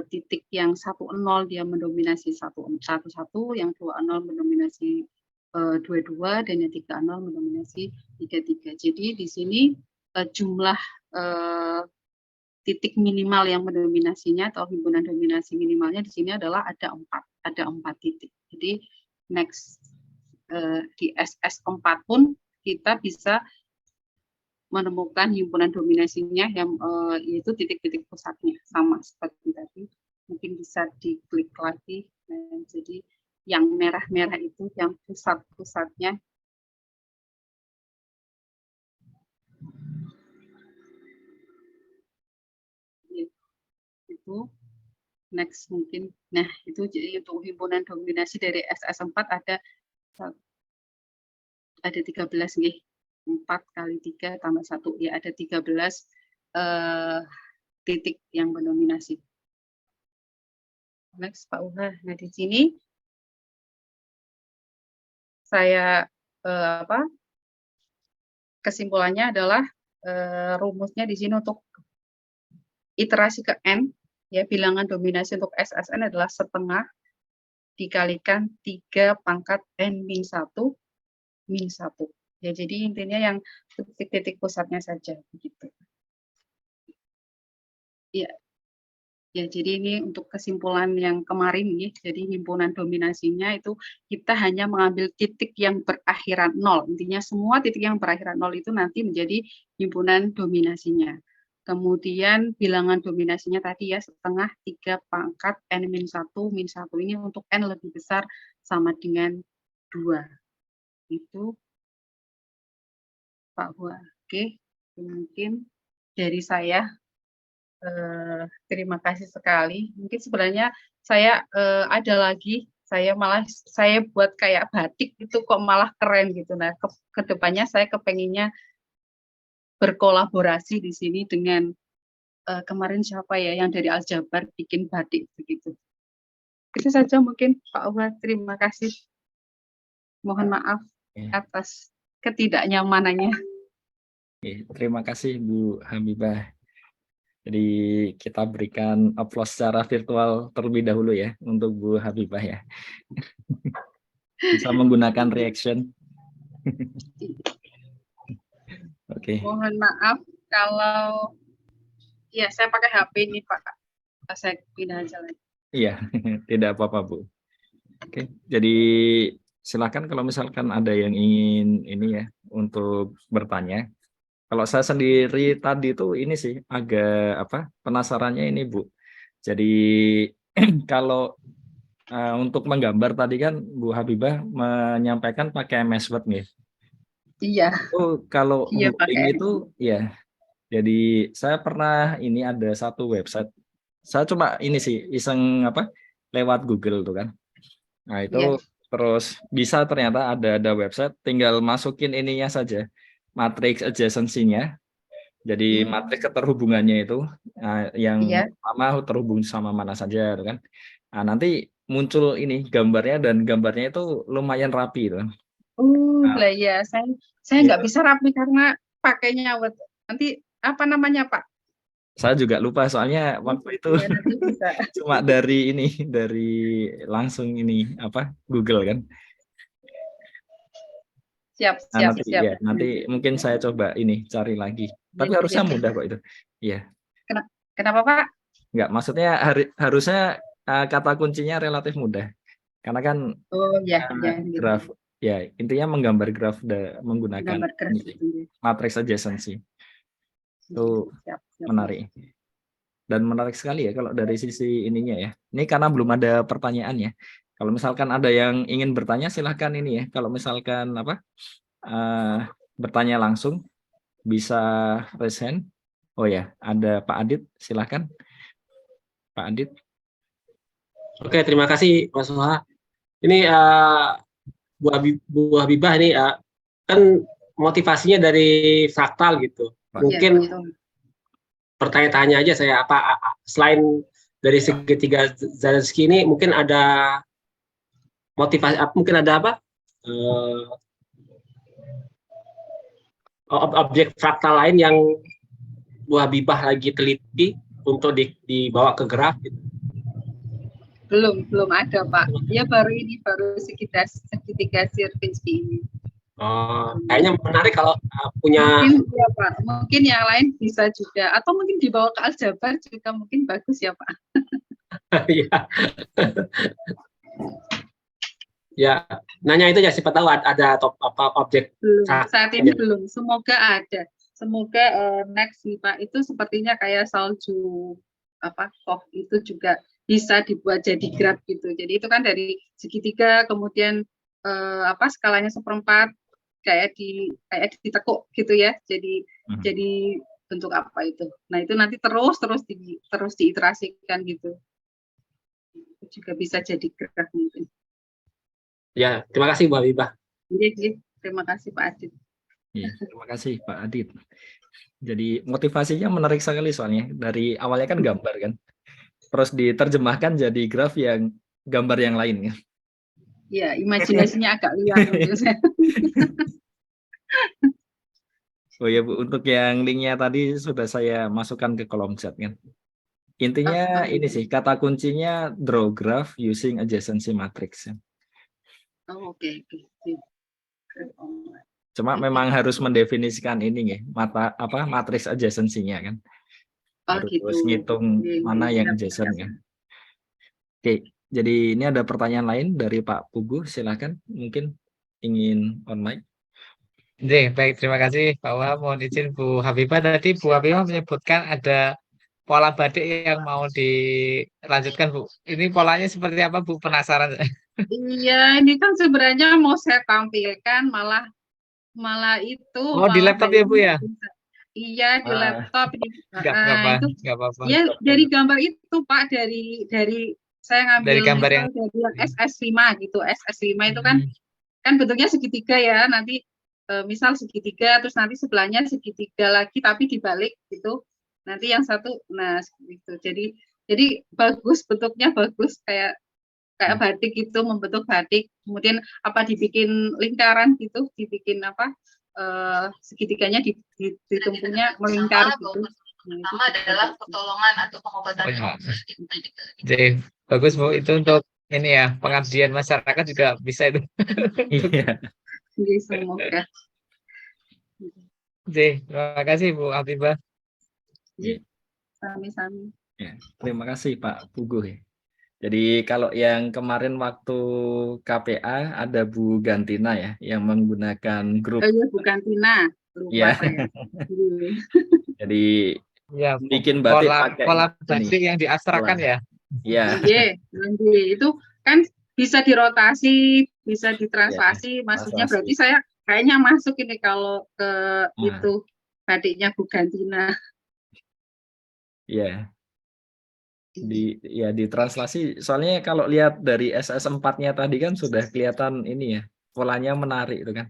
titik yang 10 dia mendominasi 11, yang 20 mendominasi 22 dan yang 30 mendominasi 33. Jadi di sini jumlah titik minimal yang mendominasinya atau himpunan dominasi minimalnya di sini adalah ada 4 titik. Jadi next di SS4 pun kita bisa menemukan himpunan dominasinya yang yaitu titik-titik pusatnya sama seperti tadi. Mungkin bisa diklik lagi. Nah, jadi yang merah-merah itu yang pusat-pusatnya. Itu next mungkin. Nah, itu jadi untuk himpunan dominasi dari SS4 ada 13 nih. 4 kali 3 tambah 1 ya ada 13 titik yang mendominasi. Next Pak Uha. Nah, di sini saya kesimpulannya adalah rumusnya di sini untuk iterasi ke N ya, bilangan dominasi untuk SSN adalah setengah dikalikan 3 pangkat N-1 min 1. Ya, jadi intinya yang titik-titik pusatnya saja begitu. Ya. Ya, jadi ini untuk kesimpulan yang kemarin ya. Jadi himpunan dominasinya itu kita hanya mengambil titik yang berakhiran 0. Intinya semua titik yang berakhiran 0 itu nanti menjadi himpunan dominasinya. Kemudian bilangan dominasinya tadi ya setengah 3 pangkat N-1 min 1 ini untuk N lebih besar sama dengan 2. Itu Pak Hua. Oke, mungkin dari saya terima kasih sekali. Mungkin sebenarnya saya ada lagi, saya buat kayak batik itu kok malah keren gitu. Nah, ke depannya saya kepenginnya berkolaborasi di sini dengan kemarin siapa ya yang dari Aljabar bikin batik begitu. Itu saja mungkin Pak Uha, terima kasih. Mohon maaf atas ketidaknyamanannya. Terima kasih Bu Habibah. Jadi kita berikan aplaus secara virtual terlebih dahulu ya untuk Bu Habibah ya. Bisa menggunakan reaction. Oke. Mohon maaf kalau ya saya pakai HP ini Pak. Saya pindah aja lagi. Iya, tidak apa-apa Bu. Oke, jadi silakan kalau misalkan ada yang ingin ini ya untuk bertanya. Kalau saya sendiri tadi itu ini sih agak apa penasarannya ini Bu. Jadi kalau untuk menggambar tadi kan Bu Habibah menyampaikan pakai MS Word nih. Iya, Oh, kalau iya googling pakai. itu ya. Jadi saya pernah ini ada satu website. Saya coba ini sih iseng apa lewat Google tuh kan. Nah, itu Iya. terus bisa ternyata ada website tinggal masukin ininya saja. Matrix adjacency-nya. Jadi matriks keterhubungannya itu yang Iya. pertama terhubung sama mana saja gitu kan. Nah, nanti muncul ini gambarnya dan gambarnya itu lumayan rapi gitu kan. Nah, Lah ya, saya nggak itu bisa rapi karena pakainya Word. Nanti apa namanya Pak? saya juga lupa soalnya waktu itu Ya nanti bisa. cuma dari langsung ini apa Google kan. Siap, Nah, siap, nanti siap. ya nanti mungkin saya coba ini cari lagi. Tapi Iya, harusnya iya. mudah kok itu. Iya. Kenapa Pak? Enggak, maksudnya harusnya kata kuncinya relatif mudah. Karena kan Oh ya, ya, gitu. graf ya intinya menggambar graf menggunakan Gambar keras ini, gitu ya. matriks adjacency. Itu Siap, siap. menarik. Dan menarik sekali ya kalau dari sisi ininya ya. Ini karena belum ada pertanyaan ya. Kalau misalkan ada yang ingin bertanya silahkan ini ya. Kalau misalkan apa bertanya langsung bisa raise hand. Oh ya, ada Pak Adit, silahkan. Pak Adit. Oke, terima kasih Mas Suha. Ini Bu Habibah ini kan motivasinya dari fraktal gitu. Mungkin Ya, pertanyaan-tanya aja saya apa selain dari segitiga Zariski ini mungkin ada motivasi mungkin ada apa objek fraktal lain yang Bu Habibah lagi teliti untuk dibawa ke graf gitu. belum ada Pak. Ya baru segitiga Sierpinski ini. Oh, kayaknya menarik kalau punya Mungkin ya Pak, mungkin yang lain bisa juga atau mungkin dibawa ke aljabar juga mungkin bagus ya Pak. ya. Ya, nanya itu ya siapa tahu ada objek Belum, saat ini belum. Semoga ada. Semoga next nih Pak itu sepertinya kayak salju Koh itu juga bisa dibuat jadi graf gitu. Jadi itu kan dari segitiga kemudian skalanya 1/4 kayak ditekuk gitu ya. Jadi bentuk apa itu. Nah, itu nanti terus diiterasikan gitu. Itu juga bisa jadi graf mungkin. Ya, terima kasih Bu Habibah. Iya, terima kasih Pak Adit. Ya, terima kasih Pak Adit. Jadi motivasinya menarik sekali soalnya dari awalnya kan gambar kan, terus diterjemahkan jadi graf yang gambar yang lain kan. Ya, imajinasinya agak liar. Oh ya Bu, untuk yang linknya tadi sudah saya masukkan ke kolom chat kan. Intinya ini sih kata kuncinya draw graph using adjacency matrix. Oh, oke. Cuma memang harus mendefinisikan ini ya, matriks adjacency-nya kan. Harus Gitu. ngitung mana yang adjacent kan. Oke, jadi ini ada pertanyaan lain dari Pak Pugu, silakan mungkin ingin on mic. Baik, terima kasih Pak Wahab. Mohon izin Bu Habibah, tadi Bu Habibah menyebutkan ada pola badik yang mau dilanjutkan Bu. Ini polanya seperti apa Bu? Penasaran. Iya, ini kan sebenarnya mau saya tampilkan malah itu. Oh, di laptop ya Bu ya? Iya, di laptop. Nggak apa-apa. Ya, dari gambar itu Pak, dari saya ngambil dari gambar yang dari SS5 gitu. SS5 itu kan bentuknya segitiga ya. Nanti misal segitiga, terus nanti sebelahnya segitiga lagi tapi dibalik gitu. Nanti yang satu, nah gitu. Jadi bagus, bentuknya bagus kayak batik gitu, membentuk batik. Kemudian dibikin lingkaran gitu, dibikin segitiganya ditumpunya melingkar gitu. Pertama adalah pertolongan atau pengobatan. Jadi bagus Bu, itu untuk ini ya, pengabdian masyarakat juga bisa itu. Iya. Jadi semoga. Terima kasih Bu Habibah. Sami-sami. Ya, terima kasih Pak Pugu ya. Jadi kalau yang kemarin waktu KPA ada Bu Gantina ya yang menggunakan grup. Oh iya, bukan Tina, lupa Iya. saya. Jadi Ya, bikin batik pola pakai pola ini. batik yang diabstrakkan ya. Iya. Iya, nanti itu kan bisa dirotasi, bisa ditranslasi. Maksudnya translasi. berarti saya kayaknya masuk ini kalau ke Nah. itu batiknya Bu Gantina. Iya. Di translasi soalnya kalau lihat dari SS4-nya tadi kan sudah kelihatan ini ya, polanya menarik itu kan.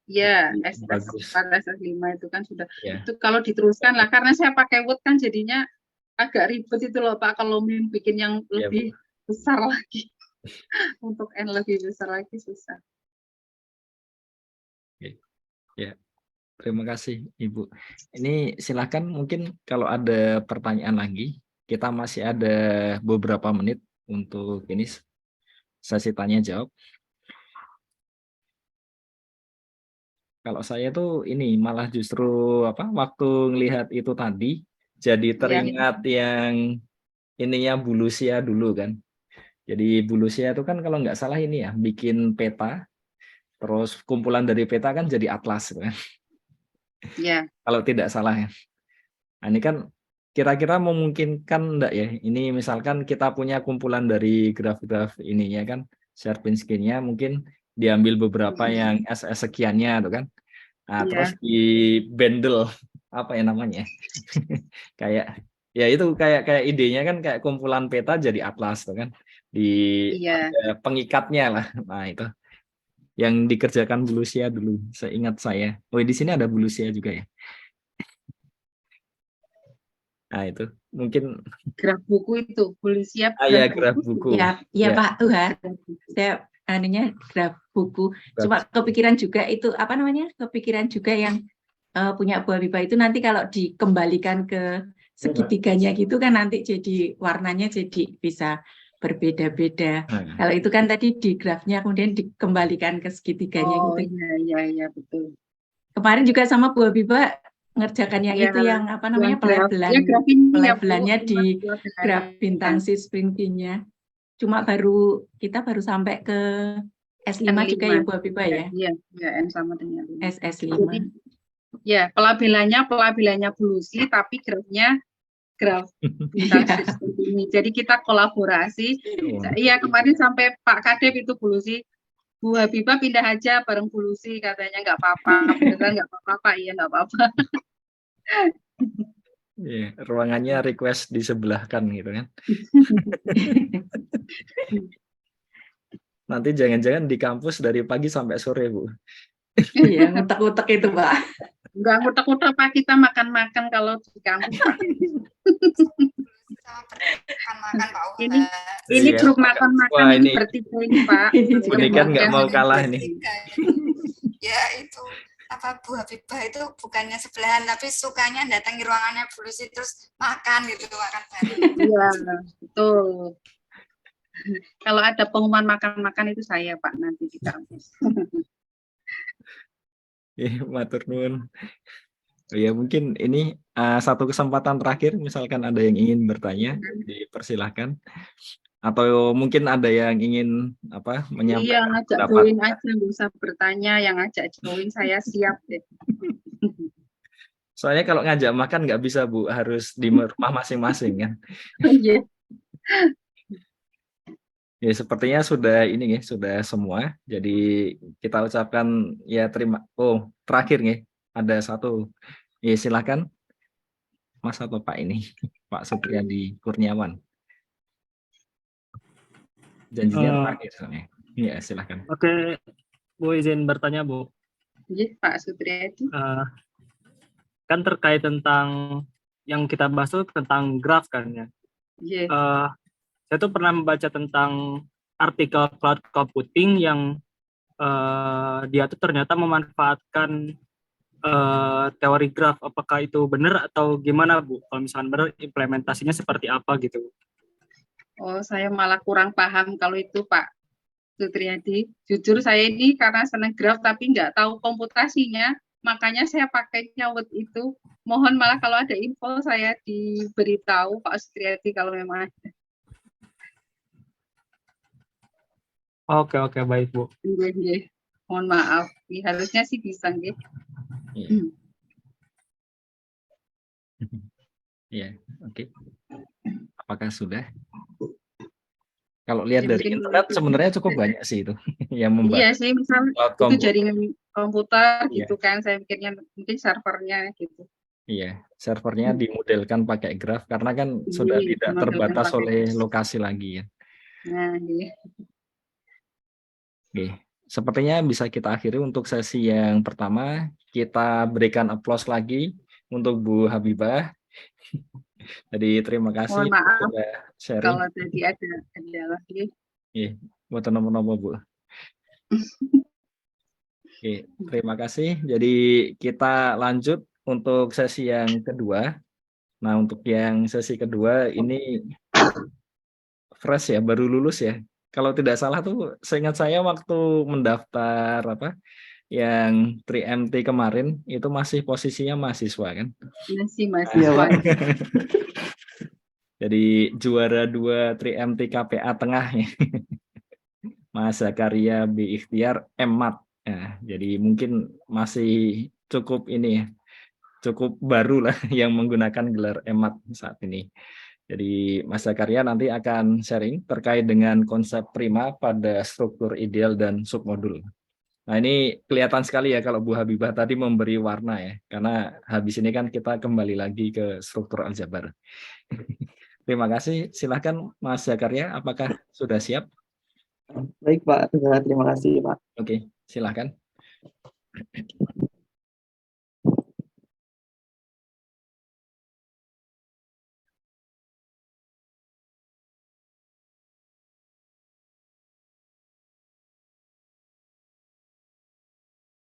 Iya, Bagus. SS4, SS5 itu kan sudah. Ya. Itu kalau diteruskan lah, karena saya pakai Word kan jadinya agak ribet itu loh Pak, kalau bikin yang lebih besar lagi. Untuk N lebih besar lagi susah. Ya, terima kasih Ibu. Ini silakan mungkin kalau ada pertanyaan lagi, kita masih ada beberapa menit untuk ini sesi tanya jawab. Kalau saya tuh ini malah justru waktu ngelihat itu tadi jadi teringat yang ininya Bu Lucia dulu kan. Jadi Bu Lucia itu kan kalau nggak salah ini ya bikin peta, terus kumpulan dari peta kan jadi atlas kan. Iya. Kalau tidak salah ya. Nah, ini kan kira-kira memungkinkan enggak ya? Ini misalkan kita punya kumpulan dari graf-graf ininya kan, Sierpinski-nya mungkin diambil beberapa yang SS sekiannya tuh kan. Nah, terus di bundle apa ya namanya? Kayak ya itu kayak idenya kan kayak kumpulan peta jadi atlas tuh kan. Ada pengikatnya lah. Nah, itu yang dikerjakan Bu Lucia dulu, seingat saya. Oh, di sini ada Bu Lucia juga ya. Nah, itu mungkin graf buku itu, Lucia graf buku. Ya Pak Tuhan. Saya graf buku. Cuma kepikiran juga itu kepikiran juga yang punya Bu Habibah itu nanti kalau dikembalikan ke segitiganya gitu kan nanti jadi warnanya jadi bisa berbeda-beda. Kalau itu kan tadi di grafnya kemudian dikembalikan ke segitiganya gitu. Iya, betul. Kemarin juga sama Bu Habibah ngerjakan yang itu yang pelabelannya di graf bintang Sierpinski-nya. Cuma kita baru sampai ke S5 juga ya Bu Habibah ya? Iya, N sama dengan SS5. Ya, pelabelannya Bu Lucy tapi grafnya graf bintang Sierpinski. Jadi kita kolaborasi. Iya, kemarin sampai Pak Kadep itu Bu Lucy, Bu Habibah pindah aja bareng Bu Lucy katanya nggak apa-apa. Beneran nggak apa-apa Pak, iya nggak apa-apa. Ruangannya request disebelahkan gitu kan. Nanti jangan-jangan di kampus dari pagi sampai sore Bu. Iya, ngutek-ngutek itu Pak. Enggak ngutek-ngutek Pak, kita makan-makan kalau di kampus Pak. Ini grup makan-makan ini bertiga ini Pak. Ini kan nggak mau kalah ini. Ya itu Bu Habibah itu bukannya sebelahan tapi sukanya datangi ruangannya Bu Lucy terus makan bareng. Iya betul. Kalau ada pengumuman makan-makan itu saya Pak nanti di kampus. Matur nuwun. Ya mungkin ini satu kesempatan terakhir misalkan ada yang ingin bertanya dipersilahkan. Atau mungkin ada yang ingin menyampaikan. Iya, ngajak join aja, nggak usah bertanya, yang ngajak join saya siap deh. Soalnya kalau ngajak makan nggak bisa Bu, harus di rumah masing-masing kan. Iya. Ya sepertinya sudah sudah semua. Jadi kita ucapkan ya terakhir nih ada satu. Ya silakan Mas atau Pak ini, Pak Supriyadi Kurniawan. Janjinya terakhir soalnya. Iya, silakan. Oke, Bu izin bertanya, Bu. Iya, Pak Supriyadi. Kan terkait tentang yang kita bahas itu tentang graf kan ya. Iya. Saya tuh pernah membaca tentang artikel cloud computing yang dia tuh ternyata memanfaatkan teori graf. Apakah itu benar atau gimana, Bu? Kalau misalnya benar, implementasinya seperti apa gitu? Oh, saya malah kurang paham kalau itu Pak Supriyadi. Jujur saya ini karena senang graf tapi nggak tahu komputasinya, makanya saya pakainya Word itu. Mohon malah kalau ada info saya diberitahu Pak Supriyadi kalau memang ada. Oke, baik, Bu. Nggih, nggih. Mohon maaf. Harusnya sih bisa nggih. Iya. Iya, oke. Apakah sudah? Kalau lihat Jadi dari mungkin internet sebenarnya cukup banyak sih itu yang iya membahas sih, misal cloud itu computing. jaringan komputer Iya. gitu kan, saya pikirnya mungkin servernya gitu. Iya, servernya dimodelkan pakai graph karena kan sudah tidak Dimodelkan terbatas pakai oleh graph. lokasi lagi ya. Nah, iya. Oke, sepertinya bisa kita akhiri untuk sesi yang pertama. Kita berikan applause lagi untuk Bu Habibah. Jadi terima kasih Mohon maaf sudah sharing. kalau tadi ada lagi. Iya, buat nomor-nomor Bu. Oke, terima kasih. Jadi kita lanjut untuk sesi yang kedua. Nah, untuk yang sesi kedua ini fresh ya, baru lulus ya. Kalau tidak salah tuh, seingat saya waktu mendaftar yang 3MT kemarin itu masih posisinya mahasiswa kan? Masih mahasiswa. Jadi juara 2 3MT KPA Tengah ya. Mas Zakaria B. Ikhtiar MMAT. Nah, jadi mungkin masih cukup ini ya, cukup baru lah yang menggunakan gelar MMAT saat ini. Jadi Mas Zakaria nanti akan sharing terkait dengan konsep prima pada struktur ideal dan submodul. Nah ini kelihatan sekali ya kalau Bu Habibah tadi memberi warna ya, karena habis ini kan kita kembali lagi ke struktur aljabar. Terima kasih, silakan Mas Zakaria, apakah sudah siap? Baik Pak, terima kasih Pak. Oke, silakan.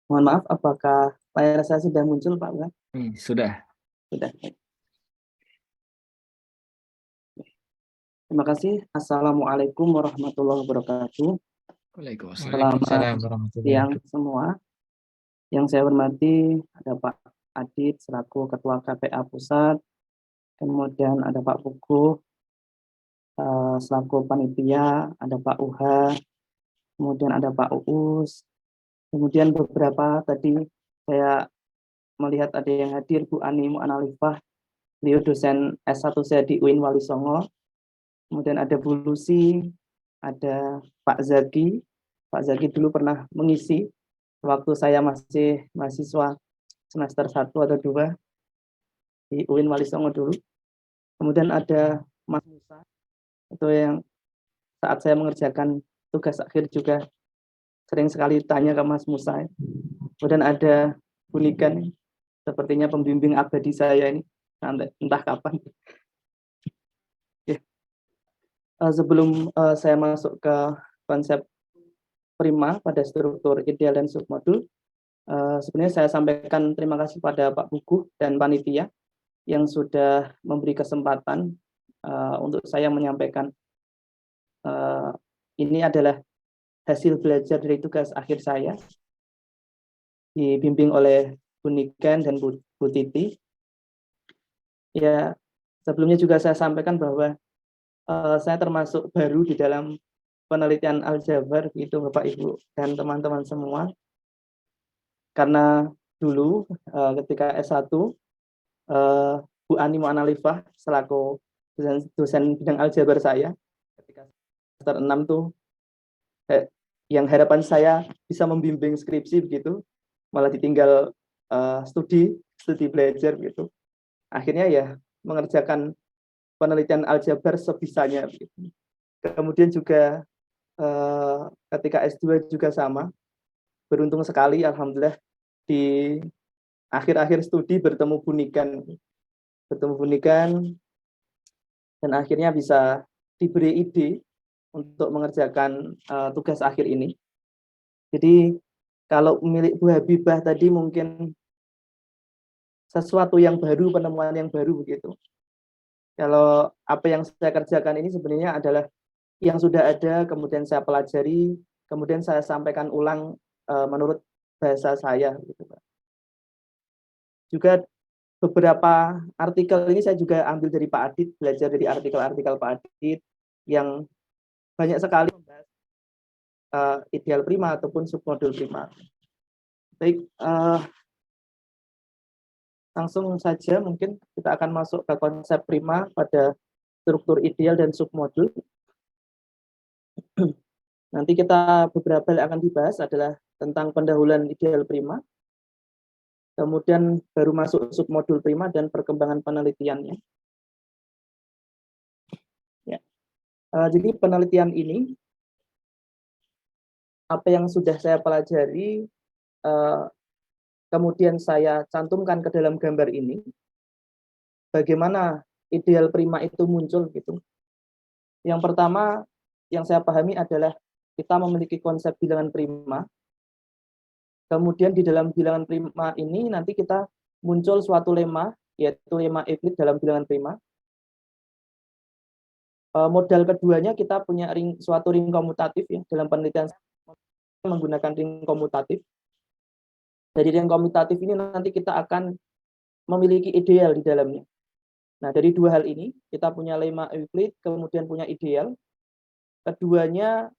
Mohon maaf, apakah layar saya sudah muncul Pak? Sudah. Sudah. Terima kasih. Assalamualaikum warahmatullahi wabarakatuh. Waalaikumsalam warahmatullahi Siang wabarakatuh. semua. Yang saya hormati ada Pak Adit selaku Ketua KPA Pusat, kemudian ada Pak Puguh selaku panitia, ada Pak Uha, kemudian ada Pak Uus, kemudian beberapa tadi saya melihat ada yang hadir Bu Ani Mu'analifah, beliau dosen S1 saya di UIN Wali Songo, kemudian ada Bu Lucy, ada Pak Zaki. Pak Zaki dulu pernah mengisi waktu saya masih mahasiswa semester 1 atau 2 di UIN Wali Songo dulu. Kemudian ada Mas Musa, itu yang saat saya mengerjakan tugas akhir juga sering sekali tanya ke Mas Musa. Kemudian ada Bu Niken, sepertinya pembimbing abadi saya ini, entah kapan. Sebelum saya masuk ke konsep prima pada struktur ideal dan submodul, sebenarnya saya sampaikan terima kasih pada Pak Puguh dan panitia yang sudah memberi kesempatan untuk saya menyampaikan ini adalah hasil belajar dari tugas akhir saya, dibimbing oleh Bu Niken dan Bu Titi. Ya, sebelumnya juga saya sampaikan bahwa saya termasuk baru di dalam penelitian aljabar gitu Bapak Ibu dan teman-teman semua. Karena dulu ketika S1 Bu Ani Mu'analifah selaku dosen bidang aljabar saya ketika semester 6 tuh yang harapan saya bisa membimbing skripsi begitu, malah ditinggal studi belajar gitu. Akhirnya ya mengerjakan penelitian aljabar sebisanya. Kemudian juga ketika S2 juga sama, beruntung sekali alhamdulillah di akhir-akhir studi bertemu Bu Niken dan akhirnya bisa diberi ide untuk mengerjakan tugas akhir ini. Jadi kalau milik Bu Habibah tadi mungkin sesuatu yang baru, penemuan yang baru begitu. Kalau apa yang saya kerjakan ini sebenarnya adalah yang sudah ada, kemudian saya pelajari, kemudian saya sampaikan ulang menurut bahasa saya. Gitu, Pak. Juga beberapa artikel ini saya juga ambil dari Pak Adit, belajar dari artikel-artikel Pak Adit yang banyak sekali membahas ideal prima ataupun submodul prima. Baik, langsung saja mungkin kita akan masuk ke konsep prima pada struktur ideal dan submodul. Nanti kita beberapa yang akan dibahas adalah tentang pendahuluan ideal prima, kemudian baru masuk submodul prima dan perkembangan penelitiannya. Ya. Jadi penelitian ini, apa yang sudah saya pelajari, kemudian saya cantumkan ke dalam gambar ini, bagaimana ideal prima itu muncul gitu. Yang pertama yang saya pahami adalah kita memiliki konsep bilangan prima. Kemudian di dalam bilangan prima ini nanti kita muncul suatu lemma, yaitu lemma Euclid dalam bilangan prima. Modal keduanya kita punya suatu ring komutatif ya, dalam penelitian menggunakan ring komutatif. Dari ring komutatif ini nanti kita akan memiliki ideal di dalamnya. Nah, dari dua hal ini kita punya lemma Euclid, kemudian punya ideal. Keduanya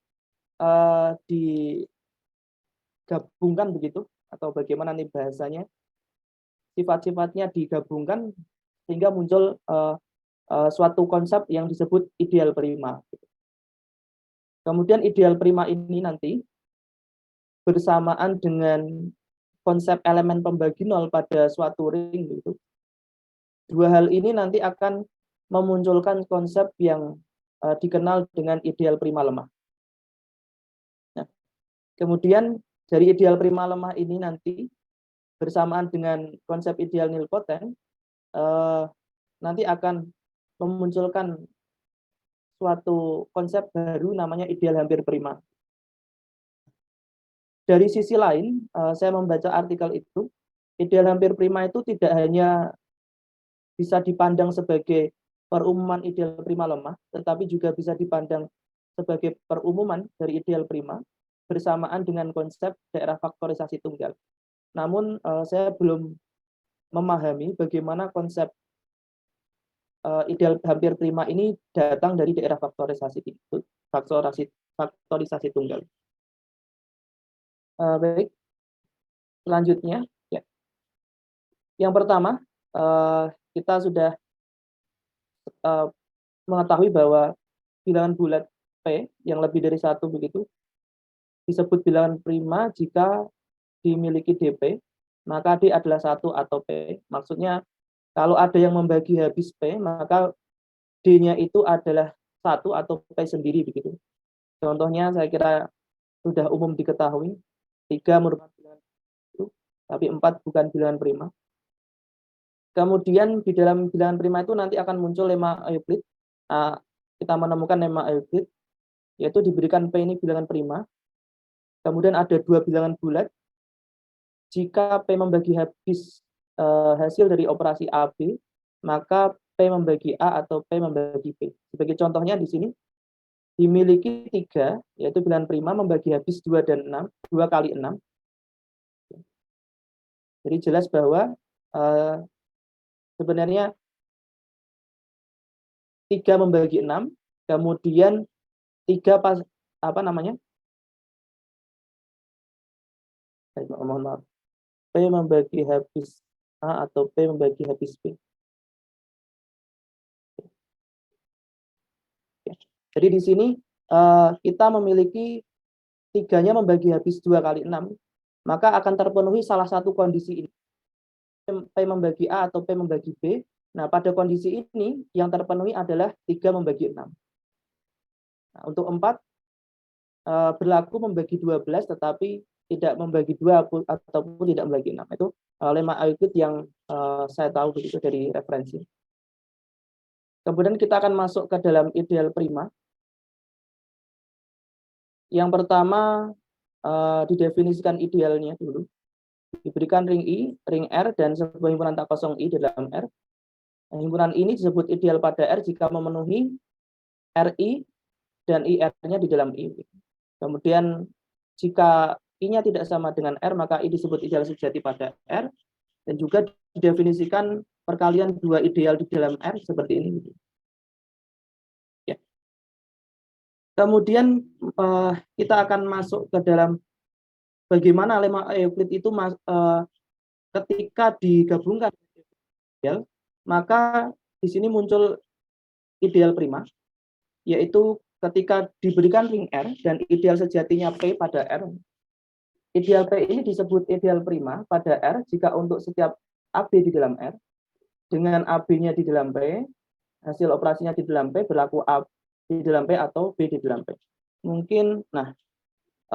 digabungkan begitu, atau bagaimana nih bahasanya, sifat-sifatnya digabungkan sehingga muncul suatu konsep yang disebut ideal prima. Kemudian ideal prima ini nanti bersamaan dengan konsep elemen pembagi nol pada suatu ring gitu. Dua hal ini nanti akan memunculkan konsep yang dikenal dengan ideal prima lemah. Nah, kemudian dari ideal prima lemah ini nanti bersamaan dengan konsep ideal nilpotent nanti akan memunculkan suatu konsep baru namanya ideal hampir prima. Dari sisi lain, saya membaca artikel itu, ideal hampir prima itu tidak hanya bisa dipandang sebagai perumuman ideal prima lemah, tetapi juga bisa dipandang sebagai perumuman dari ideal prima bersamaan dengan konsep daerah faktorisasi tunggal. Namun saya belum memahami bagaimana konsep ideal hampir prima ini datang dari daerah faktorisasi tunggal. Baik, selanjutnya ya. Yang pertama, kita sudah mengetahui bahwa bilangan bulat P yang lebih dari satu begitu disebut bilangan prima jika dimiliki DP, maka D adalah 1 atau P. Maksudnya kalau ada yang membagi habis P, maka D-nya itu adalah 1 atau P sendiri begitu. Contohnya saya kira sudah umum diketahui, 3 merupakan bilangan itu, tapi 4 bukan bilangan prima. Kemudian di dalam bilangan prima itu nanti akan muncul lemma Euclid. Kita menemukan lemma Euclid, yaitu diberikan P ini bilangan prima. Kemudian ada dua bilangan bulat. Jika P membagi habis hasil dari operasi AB, maka P membagi A atau P membagi B. Sebagai contohnya di sini, dimiliki 3, yaitu bilangan prima membagi habis 2 dan 6, 2 kali 6. Jadi jelas bahwa sebenarnya 3 membagi 6, kemudian 3 pas apa namanya? Mohon maaf. P membagi habis A atau P membagi habis B. Jadi di sini kita memiliki 3-nya membagi habis 2 kali 6, maka akan terpenuhi salah satu kondisi ini. P membagi A atau P membagi B. Nah, pada kondisi ini yang terpenuhi adalah 3 membagi 6. Nah, untuk 4 berlaku membagi 12 tetapi tidak membagi 2 ataupun tidak membagi 6. Itu lemma Euclid yang saya tahu begitu dari referensi. Kemudian kita akan masuk ke dalam ideal prima. Yang pertama didefinisikan idealnya dulu. Diberikan ring I, ring R, dan sebuah himpunan tak kosong I dalam R. Nah, himpunan ini disebut ideal pada R jika memenuhi RI dan IR-nya di dalam I. Kemudian jika I-nya tidak sama dengan R, maka I disebut ideal sejati pada R. Dan juga didefinisikan perkalian dua ideal di dalam R seperti ini. Ya. Kemudian kita akan masuk ke dalam bagaimana lemma Euclid itu ketika digabungkan ideal, maka di sini muncul ideal prima, yaitu ketika diberikan ring R dan ideal sejatinya P pada R. Ideal P ini disebut ideal prima pada R jika untuk setiap AB di dalam R, dengan AB-nya di dalam P, hasil operasinya di dalam P berlaku A di dalam P atau B di dalam P. Mungkin, nah,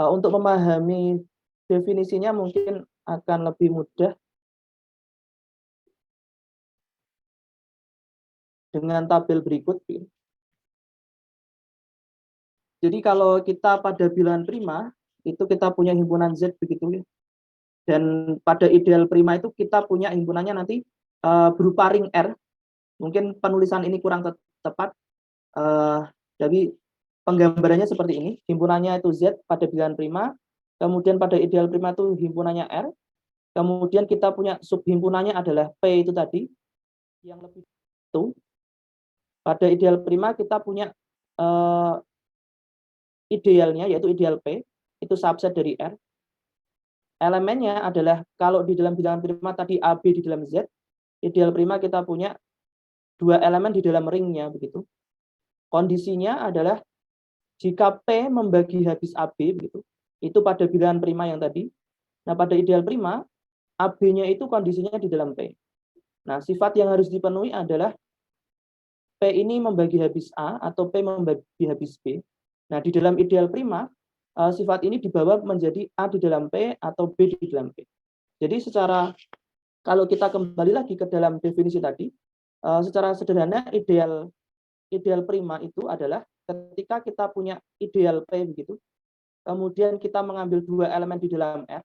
untuk memahami definisinya mungkin akan lebih mudah dengan tabel berikut. Jadi kalau kita pada bilangan prima, itu kita punya himpunan Z begitu. Dan pada ideal prima itu kita punya himpunannya nanti berupa ring R. Mungkin penulisan ini kurang tepat. Jadi penggambarannya seperti ini, himpunannya itu Z pada bilangan prima, kemudian pada ideal prima itu himpunannya R, kemudian kita punya subhimpunannya adalah P itu tadi, yang lebih itu. Pada ideal prima kita punya idealnya, yaitu ideal P, itu subset dari R. Elemennya adalah, kalau di dalam bilangan prima tadi AB di dalam Z, ideal prima kita punya dua elemen di dalam ringnya, begitu. Kondisinya adalah jika P membagi habis AB, begitu, itu pada bilangan prima yang tadi. Nah, pada ideal prima, AB-nya itu kondisinya di dalam P. Nah, sifat yang harus dipenuhi adalah P ini membagi habis A atau P membagi habis B. Nah, di dalam ideal prima, sifat ini dibawa menjadi A di dalam P atau B di dalam P. Jadi secara, kalau kita kembali lagi ke dalam definisi tadi, secara sederhana ideal prima itu adalah ketika kita punya ideal P begitu, kemudian kita mengambil dua elemen di dalam R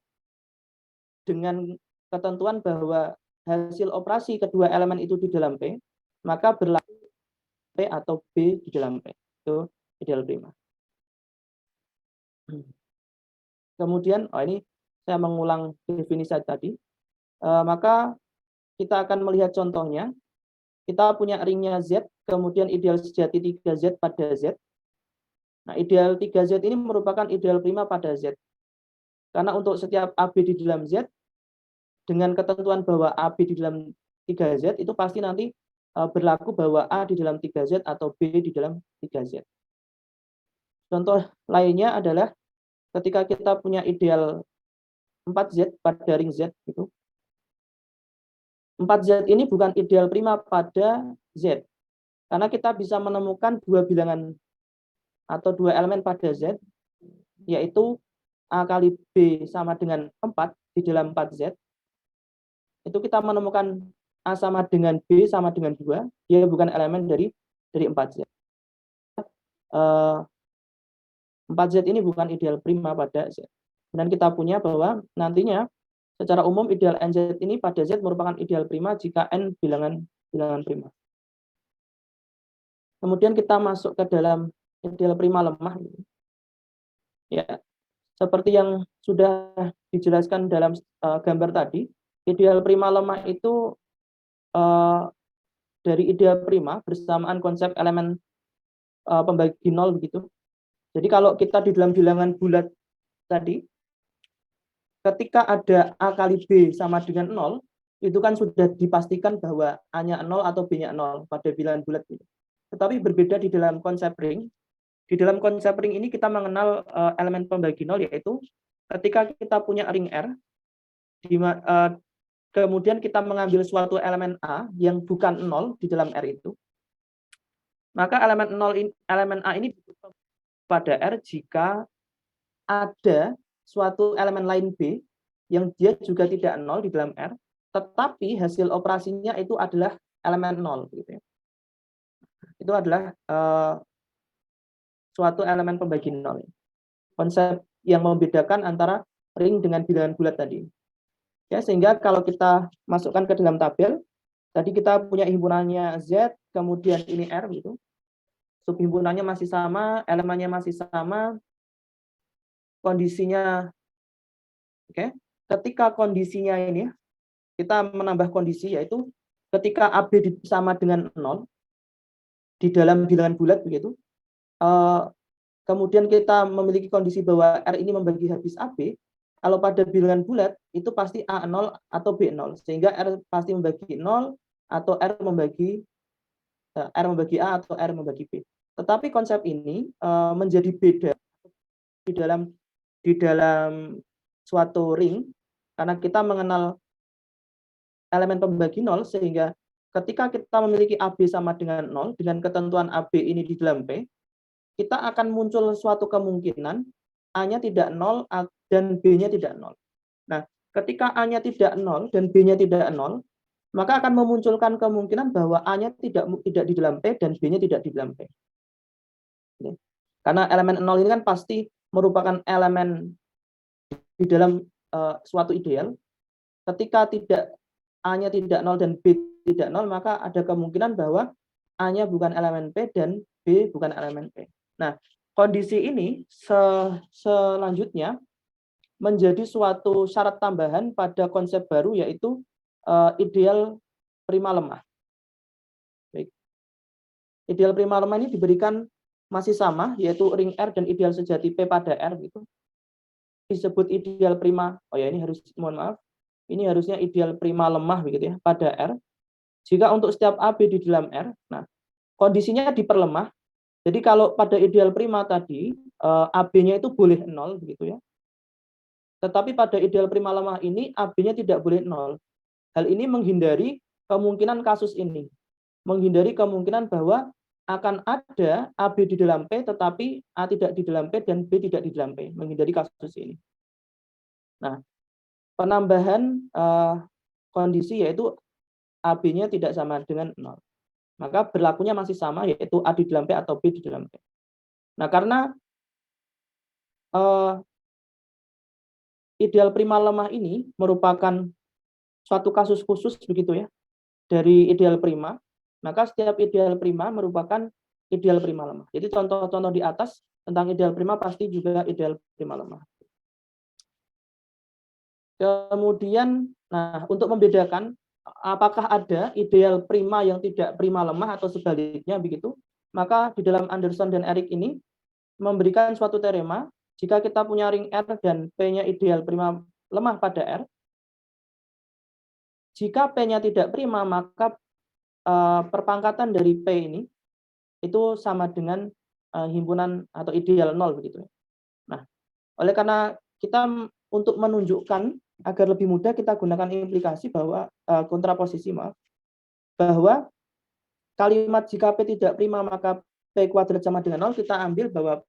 dengan ketentuan bahwa hasil operasi kedua elemen itu di dalam P, maka berlaku P atau B di dalam P. Itu ideal prima. Kemudian, ini saya mengulang definisi tadi. Maka kita akan melihat contohnya. Kita punya ringnya Z, kemudian ideal sejati 3Z pada Z. Nah, ideal 3Z ini merupakan ideal prima pada Z. Karena untuk setiap AB di dalam Z, dengan ketentuan bahwa AB di dalam 3Z, itu pasti nanti berlaku bahwa A di dalam 3Z atau B di dalam 3Z. Contoh lainnya adalah ketika kita punya ideal 4Z pada ring Z, itu 4Z ini bukan ideal prima pada Z, karena kita bisa menemukan dua bilangan atau dua elemen pada Z, yaitu A kali B sama dengan 4 di dalam 4Z. Itu kita menemukan A sama dengan B sama dengan 2, dia bukan elemen dari 4Z. 4Z ini bukan ideal prima pada Z. Dan kita punya bahwa nantinya secara umum ideal NZ ini pada Z merupakan ideal prima jika N bilangan prima. Kemudian kita masuk ke dalam ideal prima lemah. Ya, seperti yang sudah dijelaskan dalam gambar tadi, ideal prima lemah itu dari ideal prima bersamaan konsep elemen pembagi nol begitu. Jadi kalau kita di dalam bilangan bulat tadi, ketika ada A kali B sama dengan 0, itu kan sudah dipastikan bahwa A-nya 0 atau B-nya 0 pada bilangan bulat. Tetapi berbeda di dalam konsep ring. Di dalam konsep ring ini kita mengenal elemen pembagi 0, yaitu ketika kita punya ring R, kemudian kita mengambil suatu elemen A yang bukan 0 di dalam R itu, maka elemen A ini pada R jika ada suatu elemen lain B yang dia juga tidak 0 di dalam R, tetapi hasil operasinya itu adalah elemen 0. Gitu ya. Itu adalah suatu elemen pembagi 0. Konsep yang membedakan antara ring dengan bilangan bulat tadi. Ya, sehingga kalau kita masukkan ke dalam tabel, tadi kita punya himpunannya Z, kemudian ini R gitu. Subhimpunannya masih sama, elemennya masih sama, kondisinya, oke. Ketika kondisinya ini, kita menambah kondisi, yaitu ketika AB sama dengan 0, di dalam bilangan bulat begitu, kemudian kita memiliki kondisi bahwa R ini membagi habis AB, kalau pada bilangan bulat itu pasti A0 atau B0, sehingga R pasti membagi 0 atau R membagi A atau R membagi B. Tetapi konsep ini menjadi beda di dalam suatu ring, karena kita mengenal elemen pembagi 0, sehingga ketika kita memiliki AB sama dengan 0, dengan ketentuan AB ini di dalam P, kita akan muncul suatu kemungkinan A-nya tidak 0 dan B-nya tidak 0. Nah, ketika A-nya tidak 0 dan B-nya tidak 0, maka akan memunculkan kemungkinan bahwa A-nya tidak di dalam P dan B-nya tidak di dalam P. Karena elemen 0 ini kan pasti merupakan elemen di dalam suatu ideal. Ketika A-nya tidak 0 dan B tidak 0, maka ada kemungkinan bahwa A-nya bukan elemen P dan B bukan elemen P. Nah, kondisi ini selanjutnya menjadi suatu syarat tambahan pada konsep baru, yaitu ideal prima lemah. Baik. Ideal prima lemah ini diberikan masih sama, yaitu ring R dan ideal sejati P pada R gitu. Disebut ideal prima. Oh ya, ini ini harusnya ideal prima lemah begitu ya pada R. Jika untuk setiap AB di dalam R, nah kondisinya diperlemah. Jadi kalau pada ideal prima tadi AB-nya itu boleh 0 begitu ya. Tetapi pada ideal prima lemah ini AB-nya tidak boleh 0. Hal ini menghindari kemungkinan kasus ini. Menghindari kemungkinan bahwa akan ada AB di dalam P tetapi A tidak di dalam P dan B tidak di dalam P. Menghindari kasus ini. Nah, penambahan kondisi yaitu AB-nya tidak sama dengan 0. Maka berlakunya masih sama, yaitu A di dalam P atau B di dalam P. Nah, karena ideal prima lemah ini merupakan suatu kasus khusus begitu ya dari ideal prima, maka setiap ideal prima merupakan ideal prima lemah. Jadi contoh-contoh di atas tentang ideal prima pasti juga ideal prima lemah. Kemudian, nah untuk membedakan apakah ada ideal prima yang tidak prima lemah atau sebaliknya begitu, maka di dalam Anderson dan Eric ini memberikan suatu teorema, jika kita punya ring R dan P-nya ideal prima lemah pada R, jika P-nya tidak prima, maka perpangkatan dari P ini itu sama dengan himpunan atau ideal 0 begitu. Nah, oleh karena kita untuk menunjukkan agar lebih mudah kita gunakan implikasi bahwa kontraposisi bahwa kalimat jika P tidak prima maka P kuadrat sama dengan 0, kita ambil bahwa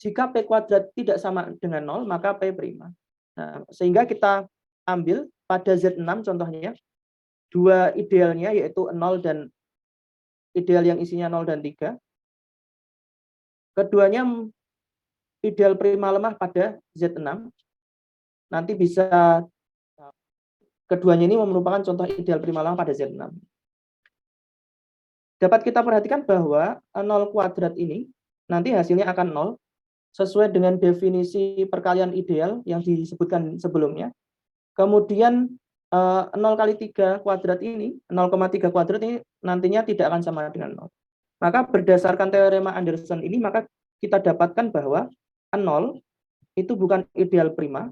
jika P kuadrat tidak sama dengan 0 maka P prima. Nah, sehingga kita ambil pada Z6 contohnya dua idealnya yaitu 0 dan ideal yang isinya 0 dan 3. Keduanya ideal prima lemah pada Z6. Nanti bisa keduanya ini merupakan contoh ideal prima lemah pada Z6. Dapat kita perhatikan bahwa 0 kuadrat ini nanti hasilnya akan 0 sesuai dengan definisi perkalian ideal yang disebutkan sebelumnya. Kemudian 0 kali 3 kuadrat ini, 0,3 kuadrat ini nantinya tidak akan sama dengan 0. Maka berdasarkan teorema Anderson ini, maka kita dapatkan bahwa 0 itu bukan ideal prima,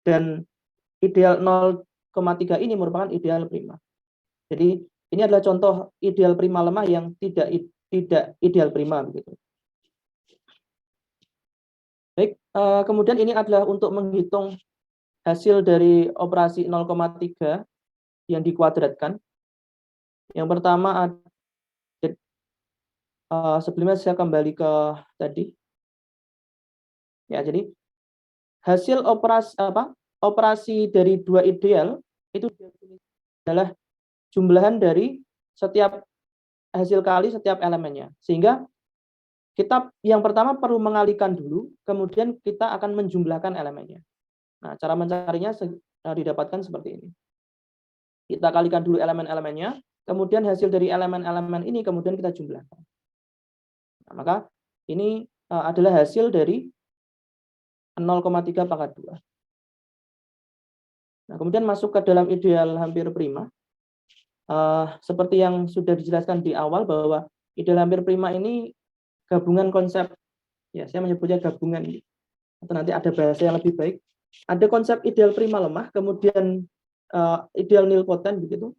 dan ideal 0,3 ini merupakan ideal prima. Jadi ini adalah contoh ideal prima lemah yang tidak ideal prima begitu. Baik, kemudian ini adalah untuk menghitung hasil dari operasi 0,3 yang dikuadratkan. Yang pertama sebelumnya saya kembali ke tadi. Ya, jadi hasil operasi dari dua ideal itu adalah jumlahan dari setiap hasil kali setiap elemennya. Sehingga kita yang pertama perlu mengalihkan dulu, kemudian kita akan menjumlahkan elemennya. Nah, cara mencarinya didapatkan seperti ini. Kita kalikan dulu elemen-elemennya, kemudian hasil dari elemen-elemen ini kemudian kita jumlahkan. Nah, maka ini adalah hasil dari 0,3 pangkat 2. Nah, kemudian masuk ke dalam ideal hampir prima. Seperti yang sudah dijelaskan di awal bahwa ideal hampir prima ini gabungan konsep Ya, saya menyebutnya gabungan. Atau nanti ada bahasa yang lebih baik. Ada konsep ideal prima lemah, kemudian ideal nilpotent begitu.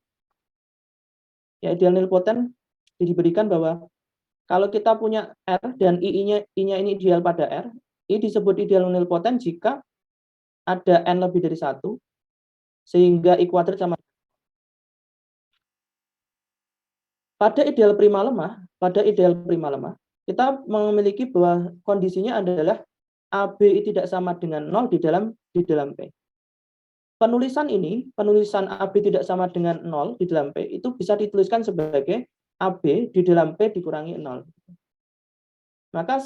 Ya, ideal nilpotent diberikan bahwa kalau kita punya R dan I-nya ini ideal pada R, I disebut ideal nilpotent jika ada N lebih dari 1, sehingga I kuadrat sama. Pada ideal prima lemah, kita memiliki bahwa kondisinya adalah AB tidak sama dengan 0 di dalam P. Penulisan AB tidak sama dengan 0 di dalam P itu bisa dituliskan sebagai AB di dalam P dikurangi 0. Maka